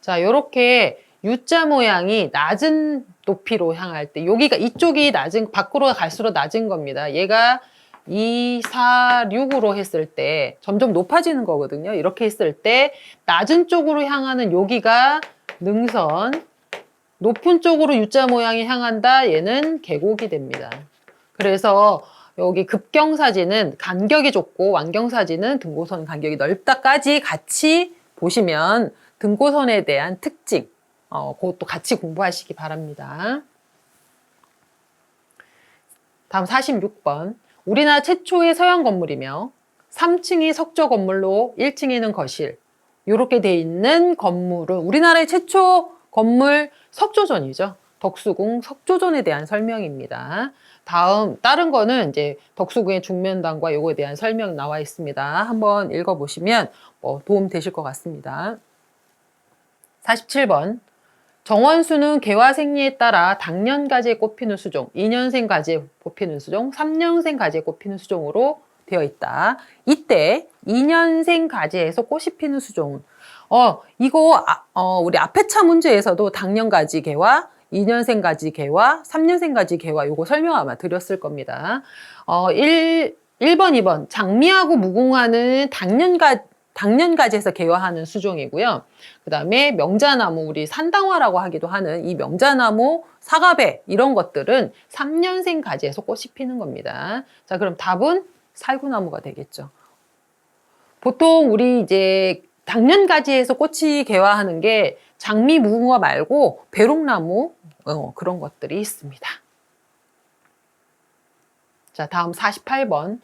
자, 요렇게 U자 모양이 낮은 높이로 향할 때, 여기가 이쪽이 낮은, 밖으로 갈수록 낮은 겁니다. 얘가 2, 4, 6으로 했을 때 점점 높아지는 거거든요. 이렇게 했을 때 낮은 쪽으로 향하는 여기가 능선, 높은 쪽으로 U자 모양이 향한다. 얘는 계곡이 됩니다. 그래서 여기 급경사진은 간격이 좁고 완경사진은 등고선 간격이 넓다까지 같이 보시면 등고선에 대한 특징, 그것도 같이 공부하시기 바랍니다. 다음 46번. 우리나라 최초의 서양 건물이며 3층이 석조 건물로 1층에는 거실. 이렇게 돼 있는 건물은 우리나라의 최초 건물 석조전이죠. 덕수궁 석조전에 대한 설명입니다. 다른 거는 이제 덕수궁의 중면단과 요거에 대한 설명 나와 있습니다. 한번 읽어보시면 도움 되실 것 같습니다. 47번. 정원수는 개화 생리에 따라 당년가지에 꼽히는 수종, 2년생 가지에 꼽히는 수종, 3년생 가지에 꼽히는 수종으로 되어 있다. 이때 2년생 가지에서 꽃이 피는 수종은 이거 우리 앞에 차 문제에서도 당년가지 개화, 2년생 가지 개화, 3년생 가지 개화 요거 설명 아마 드렸을 겁니다. 1번, 2번 장미하고 무궁화는 당년가지에서 개화하는 수종이고요. 그 다음에 명자나무, 우리 산당화라고 하기도 하는 이 명자나무, 사과배 이런 것들은 3년생 가지에서 꽃이 피는 겁니다. 자, 그럼 답은 살구나무가 되겠죠. 보통 우리 이제 당년가지에서 꽃이 개화하는 게 장미, 무궁화 말고 배롱나무 그런 것들이 있습니다. 자, 다음 48번.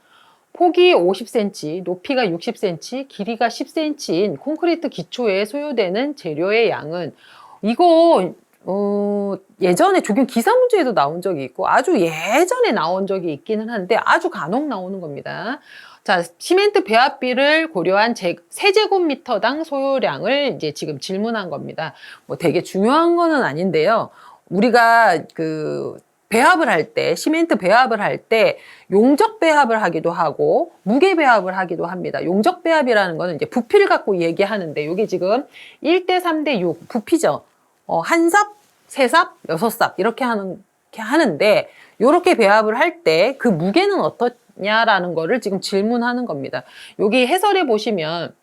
폭이 50cm, 높이가 60cm, 길이가 10cm인 콘크리트 기초에 소요되는 재료의 양은 이거 예전에 조경 기사 문제에도 나온 적이 있고 아주 예전에 나온 적이 있기는 한데 아주 간혹 나오는 겁니다. 자, 시멘트 배합비를 고려한 세제곱미터당 소요량을 이제 지금 질문한 겁니다. 되게 중요한 거는 아닌데요. 우리가 배합을 할 때, 시멘트 배합을 할 때 용적 배합을 하기도 하고 무게 배합을 하기도 합니다. 용적 배합이라는 거는 이제 부피를 갖고 얘기하는데 이게 지금 1대 3대 6 부피죠. 한 삽, 세 삽, 여섯 삽 이렇게 하는데 이렇게 배합을 할 때 그 무게는 어떠냐라는 거를 지금 질문하는 겁니다. 여기 해설해 보시면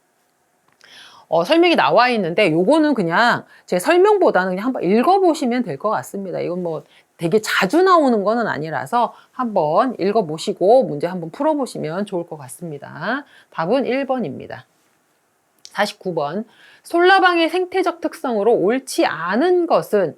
설명이 나와 있는데 요거는 그냥 제 설명보다는 그냥 한번 읽어보시면 될 것 같습니다. 이건 되게 자주 나오는 거는 아니라서 한번 읽어보시고 문제 한번 풀어보시면 좋을 것 같습니다. 답은 1번입니다. 49번. 솔라방의 생태적 특성으로 옳지 않은 것은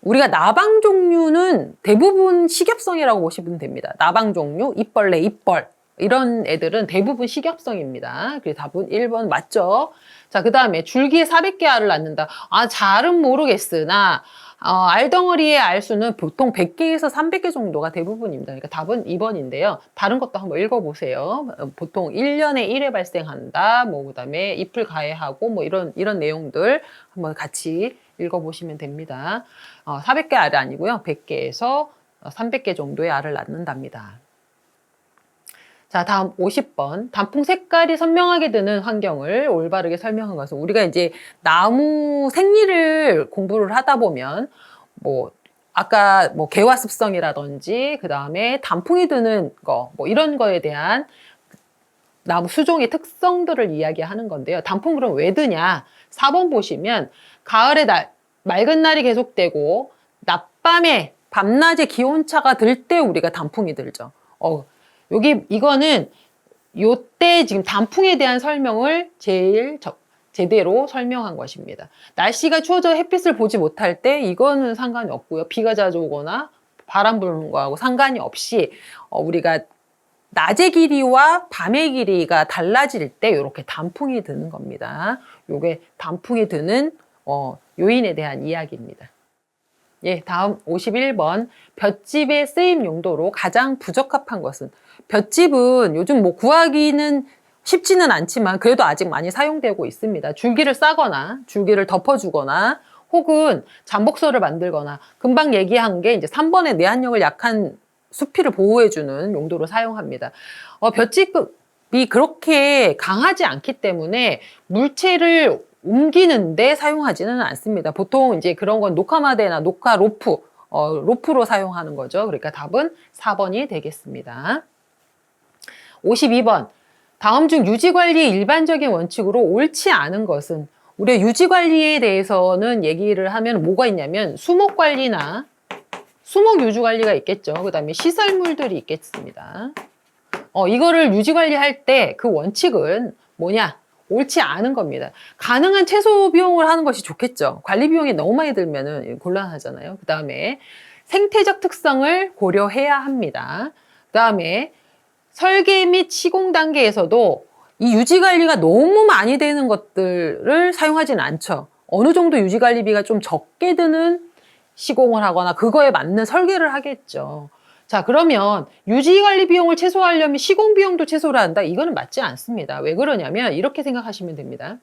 우리가 나방 종류는 대부분 식엽성이라고 보시면 됩니다. 나방 종류, 잎벌레, 잎벌 이런 애들은 대부분 식엽성입니다. 그래서 답은 1번 맞죠? 자, 그 다음에 줄기에 400개 알을 낳는다. 잘은 모르겠으나 알덩어리의 알수는 보통 100개에서 300개 정도가 대부분입니다. 그러니까 답은 2번인데요. 다른 것도 한번 읽어보세요. 보통 1년에 1회 발생한다. 그 다음에 잎을 가해하고 이런 내용들 한번 같이 읽어보시면 됩니다. 400개 알이 아니고요. 100개에서 300개 정도의 알을 낳는답니다. 자, 다음 50번. 단풍 색깔이 선명하게 드는 환경을 올바르게 설명한 것은, 우리가 이제 나무 생리를 공부를 하다 보면 뭐 아까 뭐 개화 습성이라든지 그 다음에 단풍이 드는 거 뭐 이런 거에 대한 나무 수종의 특성들을 이야기하는 건데요. 단풍 그럼 왜 드냐? 4번 보시면 가을에 맑은 날이 계속되고 낮밤에 밤낮의 기온차가 들 때 우리가 단풍이 들죠. 이거는 요때 지금 단풍에 대한 설명을 제대로 설명한 것입니다. 날씨가 추워져 햇빛을 보지 못할 때 이거는 상관이 없고요. 비가 자주 오거나 바람 부는 거하고 상관이 없이 우리가 낮의 길이와 밤의 길이가 달라질 때 이렇게 단풍이 드는 겁니다. 요게 단풍이 드는 요인에 대한 이야기입니다. 예, 다음 51번. 볏짚의 쓰임 용도로 가장 부적합한 것은, 볏짚은 요즘 뭐 구하기는 쉽지는 않지만 그래도 아직 많이 사용되고 있습니다. 줄기를 싸거나 줄기를 덮어주거나 혹은 잠복서를 만들거나, 금방 얘기한 게 이제 3번의 내한력을 약한 수피를 보호해주는 용도로 사용합니다. 볏짚이 그렇게 강하지 않기 때문에 물체를 옮기는데 사용하지는 않습니다. 보통 이제 그런 건 녹화마대나 녹화 로프로 사용하는 거죠. 그러니까 답은 4번이 되겠습니다. 52번. 다음 중 유지관리의 일반적인 원칙으로 옳지 않은 것은, 우리가 유지관리에 대해서는 얘기를 하면 뭐가 있냐면 수목관리나 수목유주관리가 있겠죠. 그 다음에 시설물들이 있겠습니다. 이거를 유지관리할 때 그 원칙은 뭐냐? 옳지 않은 겁니다. 가능한 최소 비용을 하는 것이 좋겠죠. 관리 비용이 너무 많이 들면 곤란하잖아요. 그 다음에 생태적 특성을 고려해야 합니다. 그 다음에 설계 및 시공 단계에서도 이 유지관리가 너무 많이 되는 것들을 사용하지는 않죠. 어느 정도 유지관리비가 좀 적게 드는 시공을 하거나 그거에 맞는 설계를 하겠죠. 자, 그러면 유지관리 비용을 최소화하려면 시공 비용도 최소를 한다? 이거는 맞지 않습니다. 왜 그러냐면 이렇게 생각하시면 됩니다.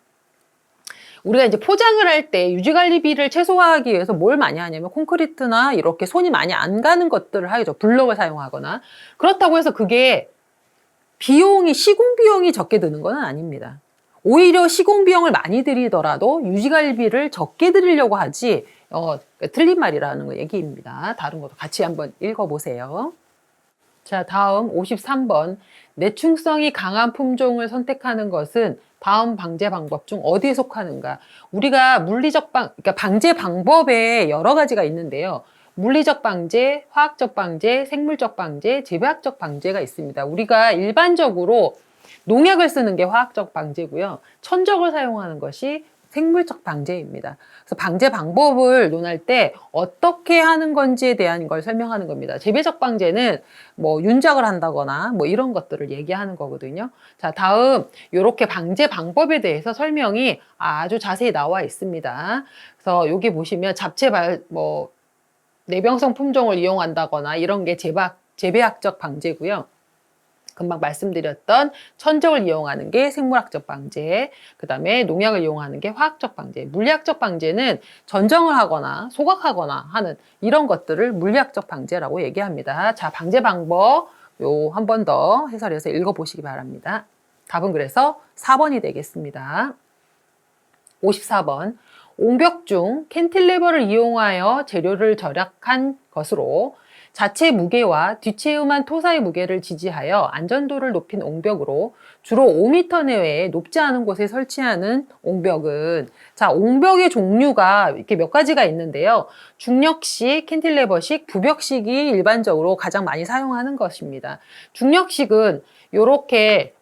우리가 이제 포장을 할 때 유지관리비를 최소화하기 위해서 뭘 많이 하냐면 콘크리트나 이렇게 손이 많이 안 가는 것들을 하죠. 블럭을 사용하거나. 그렇다고 해서 그게 시공 비용이 적게 드는 건 아닙니다. 오히려 시공 비용을 많이 들이더라도 유지관리비를 적게 들이려고 하지, 틀린 말이라는 거 얘기입니다. 다른 것도 같이 한번 읽어보세요. 자, 다음 53번. 내충성이 강한 품종을 선택하는 것은 다음 방제 방법 중 어디에 속하는가? 우리가 그러니까 방제 방법에 여러 가지가 있는데요. 물리적 방제, 화학적 방제, 생물적 방제, 재배학적 방제가 있습니다. 우리가 일반적으로 농약을 쓰는 게 화학적 방제고요. 천적을 사용하는 것이 생물적 방제입니다. 그래서 방제 방법을 논할 때 어떻게 하는 건지에 대한 걸 설명하는 겁니다. 재배적 방제는 뭐 윤작을 한다거나 뭐 이런 것들을 얘기하는 거거든요. 자, 다음 이렇게 방제 방법에 대해서 설명이 아주 자세히 나와 있습니다. 그래서 여기 보시면 내병성 품종을 이용한다거나 이런 게 재배학적 방제고요. 금방 말씀드렸던 천적을 이용하는 게 생물학적 방제, 그 다음에 농약을 이용하는 게 화학적 방제, 물리학적 방제는 전정을 하거나 소각하거나 하는 이런 것들을 물리학적 방제라고 얘기합니다. 자, 방제 방법 한 번 더 해설해서 읽어보시기 바랍니다. 답은 그래서 4번이 되겠습니다. 54번. 옹벽 중 캔틸레버를 이용하여 재료를 절약한 것으로 자체 무게와 뒷체음한 토사의 무게를 지지하여 안전도를 높인 옹벽으로 주로 5m 내외에 높지 않은 곳에 설치하는 옹벽은, 자, 옹벽의 종류가 이렇게 몇 가지가 있는데요. 중력식, 캔틸레버식, 부벽식이 일반적으로 가장 많이 사용하는 것입니다. 중력식은 이렇게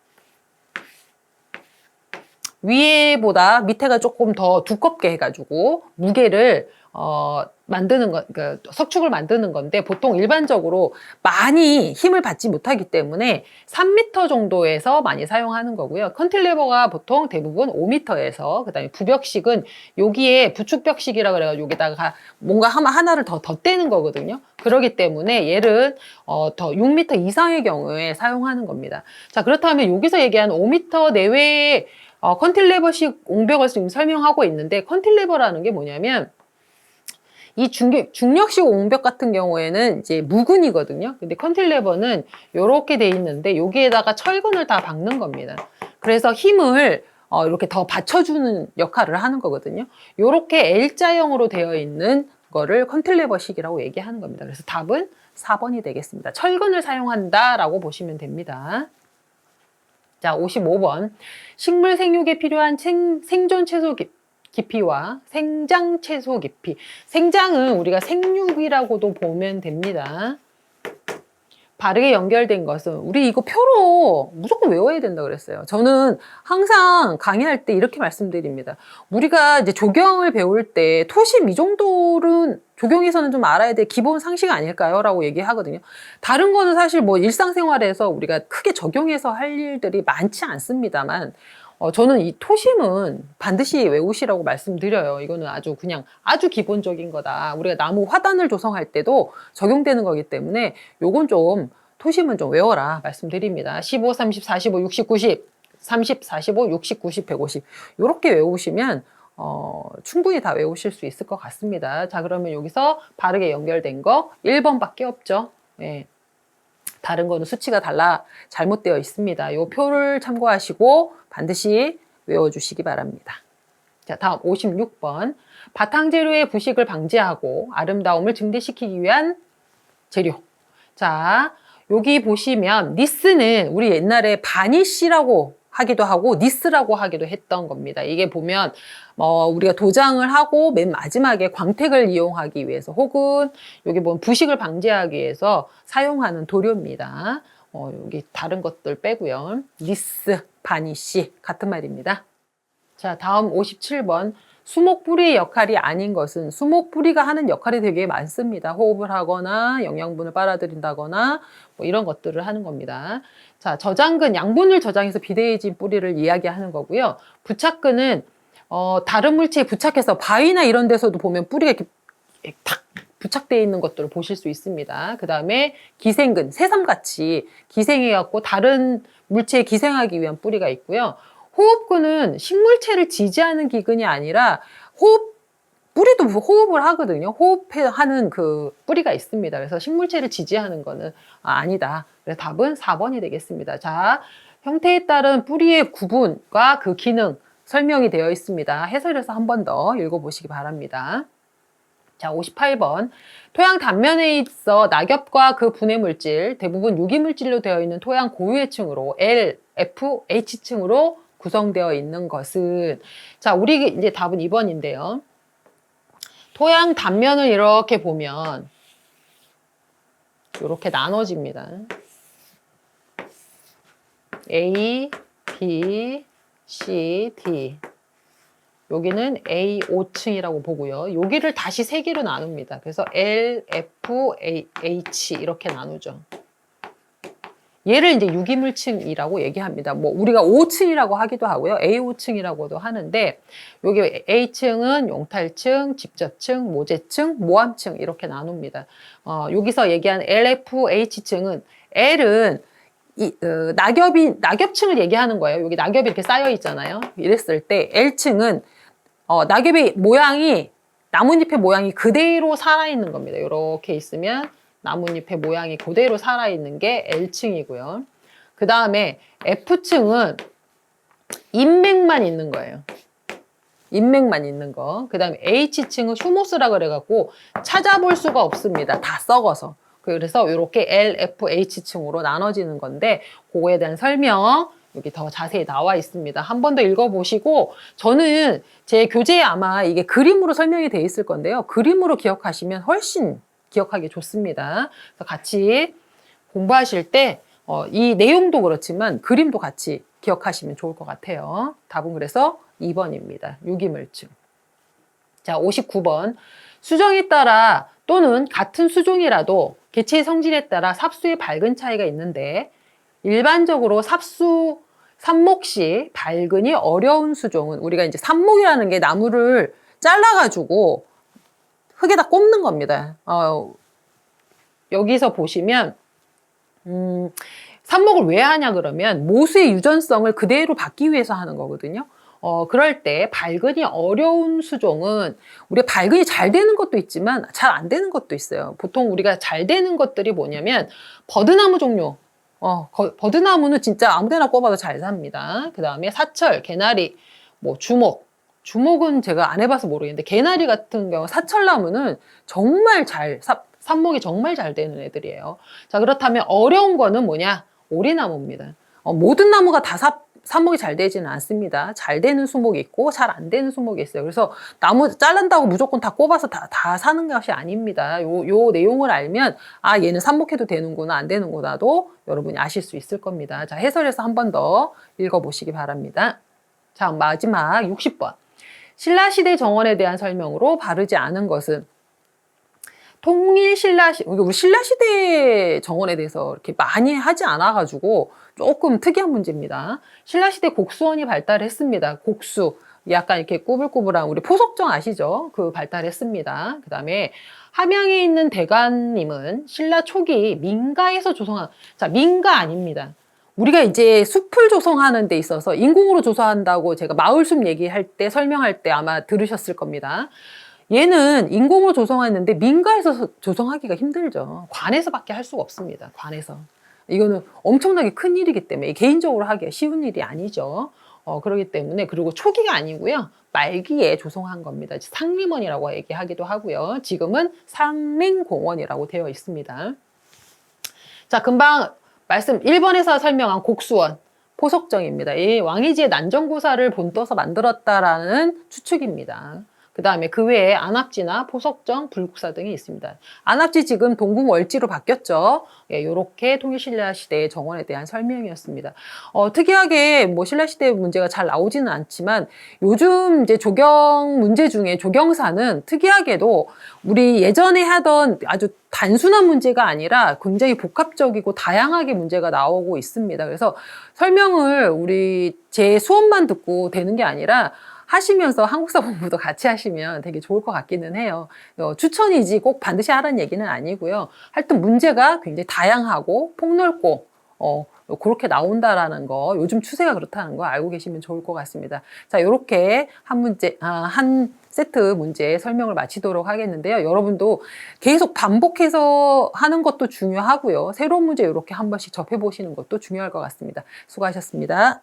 위에보다 밑에가 조금 더 두껍게 해가지고 무게를 그러니까 석축을 만드는 건데, 보통 일반적으로 많이 힘을 받지 못하기 때문에 3m 정도에서 많이 사용하는 거고요. 컨틸레버가 보통 대부분 5m에서, 그 다음에 부벽식은 여기에 부축벽식이라 그래가지고 여기다가 뭔가 하나를 더 덧대는 거거든요. 그렇기 때문에 얘를 더 6m 이상의 경우에 사용하는 겁니다. 자, 그렇다면 여기서 얘기하는 5m 내외의 컨틸레버식 옹벽을 지금 설명하고 있는데, 컨틸레버라는 게 뭐냐면 이 중력식 옹벽 같은 경우에는 이제 무근이거든요. 근데 컨틸레버는 이렇게 돼 있는데 여기에다가 철근을 다 박는 겁니다. 그래서 힘을 이렇게 더 받쳐주는 역할을 하는 거거든요. 이렇게 L자형으로 되어 있는 거를 컨틸레버식이라고 얘기하는 겁니다. 그래서 답은 4번이 되겠습니다. 철근을 사용한다라고 보시면 됩니다. 자, 55번. 식물 생육에 필요한 생존 채소 깊이와 생장 채소 깊이. 생장은 우리가 생육이라고도 보면 됩니다. 바르게 연결된 것은 우리 이거 표로 무조건 외워야 된다 그랬어요. 저는 항상 강의할 때 이렇게 말씀드립니다. 우리가 이제 조경을 배울 때 토심 이 정도는 조경에서는 좀 알아야 될 기본 상식 아닐까요? 라고 얘기하거든요. 다른 거는 사실 뭐 일상생활에서 우리가 크게 적용해서 할 일들이 많지 않습니다만 저는 이 토심은 반드시 외우시라고 말씀드려요. 이거는 아주 그냥 아주 기본적인 거다. 우리가 나무 화단을 조성할 때도 적용되는 거기 때문에 요건 좀 토심은 좀 외워라 말씀드립니다. 15, 30, 45, 60, 90, 30, 45, 60, 90, 150 요렇게 외우시면 충분히 다 외우실 수 있을 것 같습니다. 자, 그러면 여기서 바르게 연결된 거 1번밖에 없죠. 예. 다른 거는 수치가 잘못되어 있습니다. 이 표를 참고하시고 반드시 외워주시기 바랍니다. 자, 다음 56번. 바탕재료의 부식을 방지하고 아름다움을 증대시키기 위한 재료. 자, 여기 보시면 니스는 우리 옛날에 바니쉬라고 하기도 하고 니스라고 하기도 했던 겁니다. 이게 보면 우리가 도장을 하고 맨 마지막에 광택을 이용하기 위해서 혹은 여기 보면 부식을 방지하기 위해서 사용하는 도료입니다. 여기 다른 것들 빼고요. 니스, 바니쉬 같은 말입니다. 자, 다음 57번. 수목 뿌리의 역할이 아닌 것은 수목 뿌리가 하는 역할이 되게 많습니다. 호흡을 하거나 영양분을 빨아들인다거나 뭐 이런 것들을 하는 겁니다. 자, 저장근, 양분을 저장해서 비대해진 뿌리를 이야기하는 거고요. 부착근은 다른 물체에 부착해서 바위나 이런 데서도 보면 뿌리가 이렇게 탁 부착되어 있는 것들을 보실 수 있습니다. 그 다음에 기생근, 새삼같이 기생해갖고 다른 물체에 기생하기 위한 뿌리가 있고요. 호흡근은 식물체를 지지하는 기근이 아니라 뿌리도 호흡을 하거든요. 호흡하는 그 뿌리가 있습니다. 그래서 식물체를 지지하는 거는 아니다. 그래서 답은 4번이 되겠습니다. 자, 형태에 따른 뿌리의 구분과 그 기능 설명이 되어 있습니다. 해설에서 한 번 더 읽어보시기 바랍니다. 자, 58번. 토양 단면에 있어 낙엽과 그 분해 물질, 대부분 유기물질로 되어 있는 토양 고유해층으로 L, F, H층으로 구성되어 있는 것은, 자, 우리 이제 답은 2번인데요. 토양 단면을 이렇게 보면 이렇게 나눠집니다. A, B, C, D. 여기는 A5층이라고 보고요. 여기를 다시 3개로 나눕니다. 그래서 L, F, H 이렇게 나누죠. 얘를 이제 유기물층이라고 얘기합니다. 뭐 우리가 5층이라고 하기도 하고요. A5층이라고도 하는데 여기 A층은 용탈층, 집접층, 모재층, 모함층 이렇게 나눕니다. 여기서 얘기한 LFH층은 L은 낙엽층을 얘기하는 거예요. 여기 낙엽이 이렇게 쌓여 있잖아요. 이랬을 때 L층은 낙엽의 모양이 나뭇잎의 모양이 그대로 살아있는 겁니다. 이렇게 있으면 나뭇잎의 모양이 그대로 살아있는 게 L층이고요. 그 다음에 F층은 인맥만 있는 거예요. 인맥만 있는 거. 그 다음에 H층은 휴무스라 그래갖고 찾아볼 수가 없습니다. 다 썩어서. 그래서 이렇게 L, F, H층으로 나눠지는 건데 그거에 대한 설명 여기 더 자세히 나와 있습니다. 한 번 더 읽어보시고 저는 제 교재에 아마 이게 그림으로 설명이 돼 있을 건데요. 그림으로 기억하시면 훨씬 기억하기 좋습니다. 그래서 같이 공부하실 때 이 내용도 그렇지만 그림도 같이 기억하시면 좋을 것 같아요. 답은 그래서 2번입니다. 유기물층. 자, 59번. 수정에 따라 또는 같은 수종이라도 개체의 성질에 따라 삽수의 밝은 차이가 있는데 일반적으로 삽목시 밝은이 어려운 수종은 우리가 이제 삽목이라는 게 나무를 잘라가지고 흙에다 꼽는 겁니다. 여기서 보시면 삽목을 왜 하냐 그러면 모수의 유전성을 그대로 받기 위해서 하는 거거든요. 그럴 때 발근이 어려운 수종은 우리가 발근이 잘 되는 것도 있지만 잘 안 되는 것도 있어요. 보통 우리가 잘 되는 것들이 뭐냐면 버드나무 종류. 버드나무는 진짜 아무데나 꼽아도 잘 삽니다. 그 다음에 사철, 개나리, 뭐 주목. 주목은 제가 안 해봐서 모르겠는데 개나리 같은 경우 사철나무는 정말 삽목이 정말 잘 되는 애들이에요. 자, 그렇다면 어려운 거는 뭐냐? 오리나무입니다. 모든 나무가 다 삽목이 잘 되지는 않습니다. 잘 되는 수목이 있고 잘 안 되는 수목이 있어요. 그래서 나무 자른다고 무조건 다 꼽아서 다 사는 것이 아닙니다. 요 내용을 알면 아, 얘는 삽목해도 되는구나 안 되는구나도 여러분이 아실 수 있을 겁니다. 자, 해설에서 한 번 더 읽어보시기 바랍니다. 자, 마지막 60번. 신라시대 정원에 대한 설명으로 바르지 않은 것은 통일 우리 신라시대 정원에 대해서 이렇게 많이 하지 않아가지고 조금 특이한 문제입니다. 신라시대 곡수원이 발달했습니다. 곡수. 약간 이렇게 꾸불꾸불한 우리 포석정 아시죠? 그 발달했습니다. 그 다음에 함양에 있는 대관님은 신라 초기 민가에서 조성한, 자, 민가 아닙니다. 우리가 이제 숲을 조성하는 데 있어서 인공으로 조성한다고 제가 마을숲 얘기할 때 설명할 때 아마 들으셨을 겁니다. 얘는 인공으로 조성했는데 민가에서 조성하기가 힘들죠. 관에서밖에 할 수가 없습니다. 관에서. 이거는 엄청나게 큰 일이기 때문에 개인적으로 하기가 쉬운 일이 아니죠. 그렇기 때문에 그리고 초기가 아니고요. 말기에 조성한 겁니다. 상림원이라고 얘기하기도 하고요. 지금은 상림공원이라고 되어 있습니다. 자, 금방 1번에서 설명한 곡수원, 포석정입니다. 이 왕이지의 난정고사를 본떠서 만들었다라는 추측입니다. 그 다음에 그 외에 안압지나 포석정, 불국사 등이 있습니다. 안압지 지금 동궁월지로 바뀌었죠. 예, 요렇게 통일신라시대의 정원에 대한 설명이었습니다. 특이하게 뭐 신라시대 문제가 잘 나오지는 않지만 요즘 이제 조경 문제 중에 조경사는 특이하게도 우리 예전에 하던 아주 단순한 문제가 아니라 굉장히 복합적이고 다양하게 문제가 나오고 있습니다. 그래서 설명을 제 수업만 듣고 되는 게 아니라 하시면서 한국사 공부도 같이 하시면 되게 좋을 것 같기는 해요. 추천이지 꼭 반드시 하라는 얘기는 아니고요. 하여튼 문제가 굉장히 다양하고 폭넓고 그렇게 나온다라는 거, 요즘 추세가 그렇다는 거 알고 계시면 좋을 것 같습니다. 자, 이렇게 한 세트 문제 설명을 마치도록 하겠는데요. 여러분도 계속 반복해서 하는 것도 중요하고요. 새로운 문제 이렇게 한 번씩 접해보시는 것도 중요할 것 같습니다. 수고하셨습니다.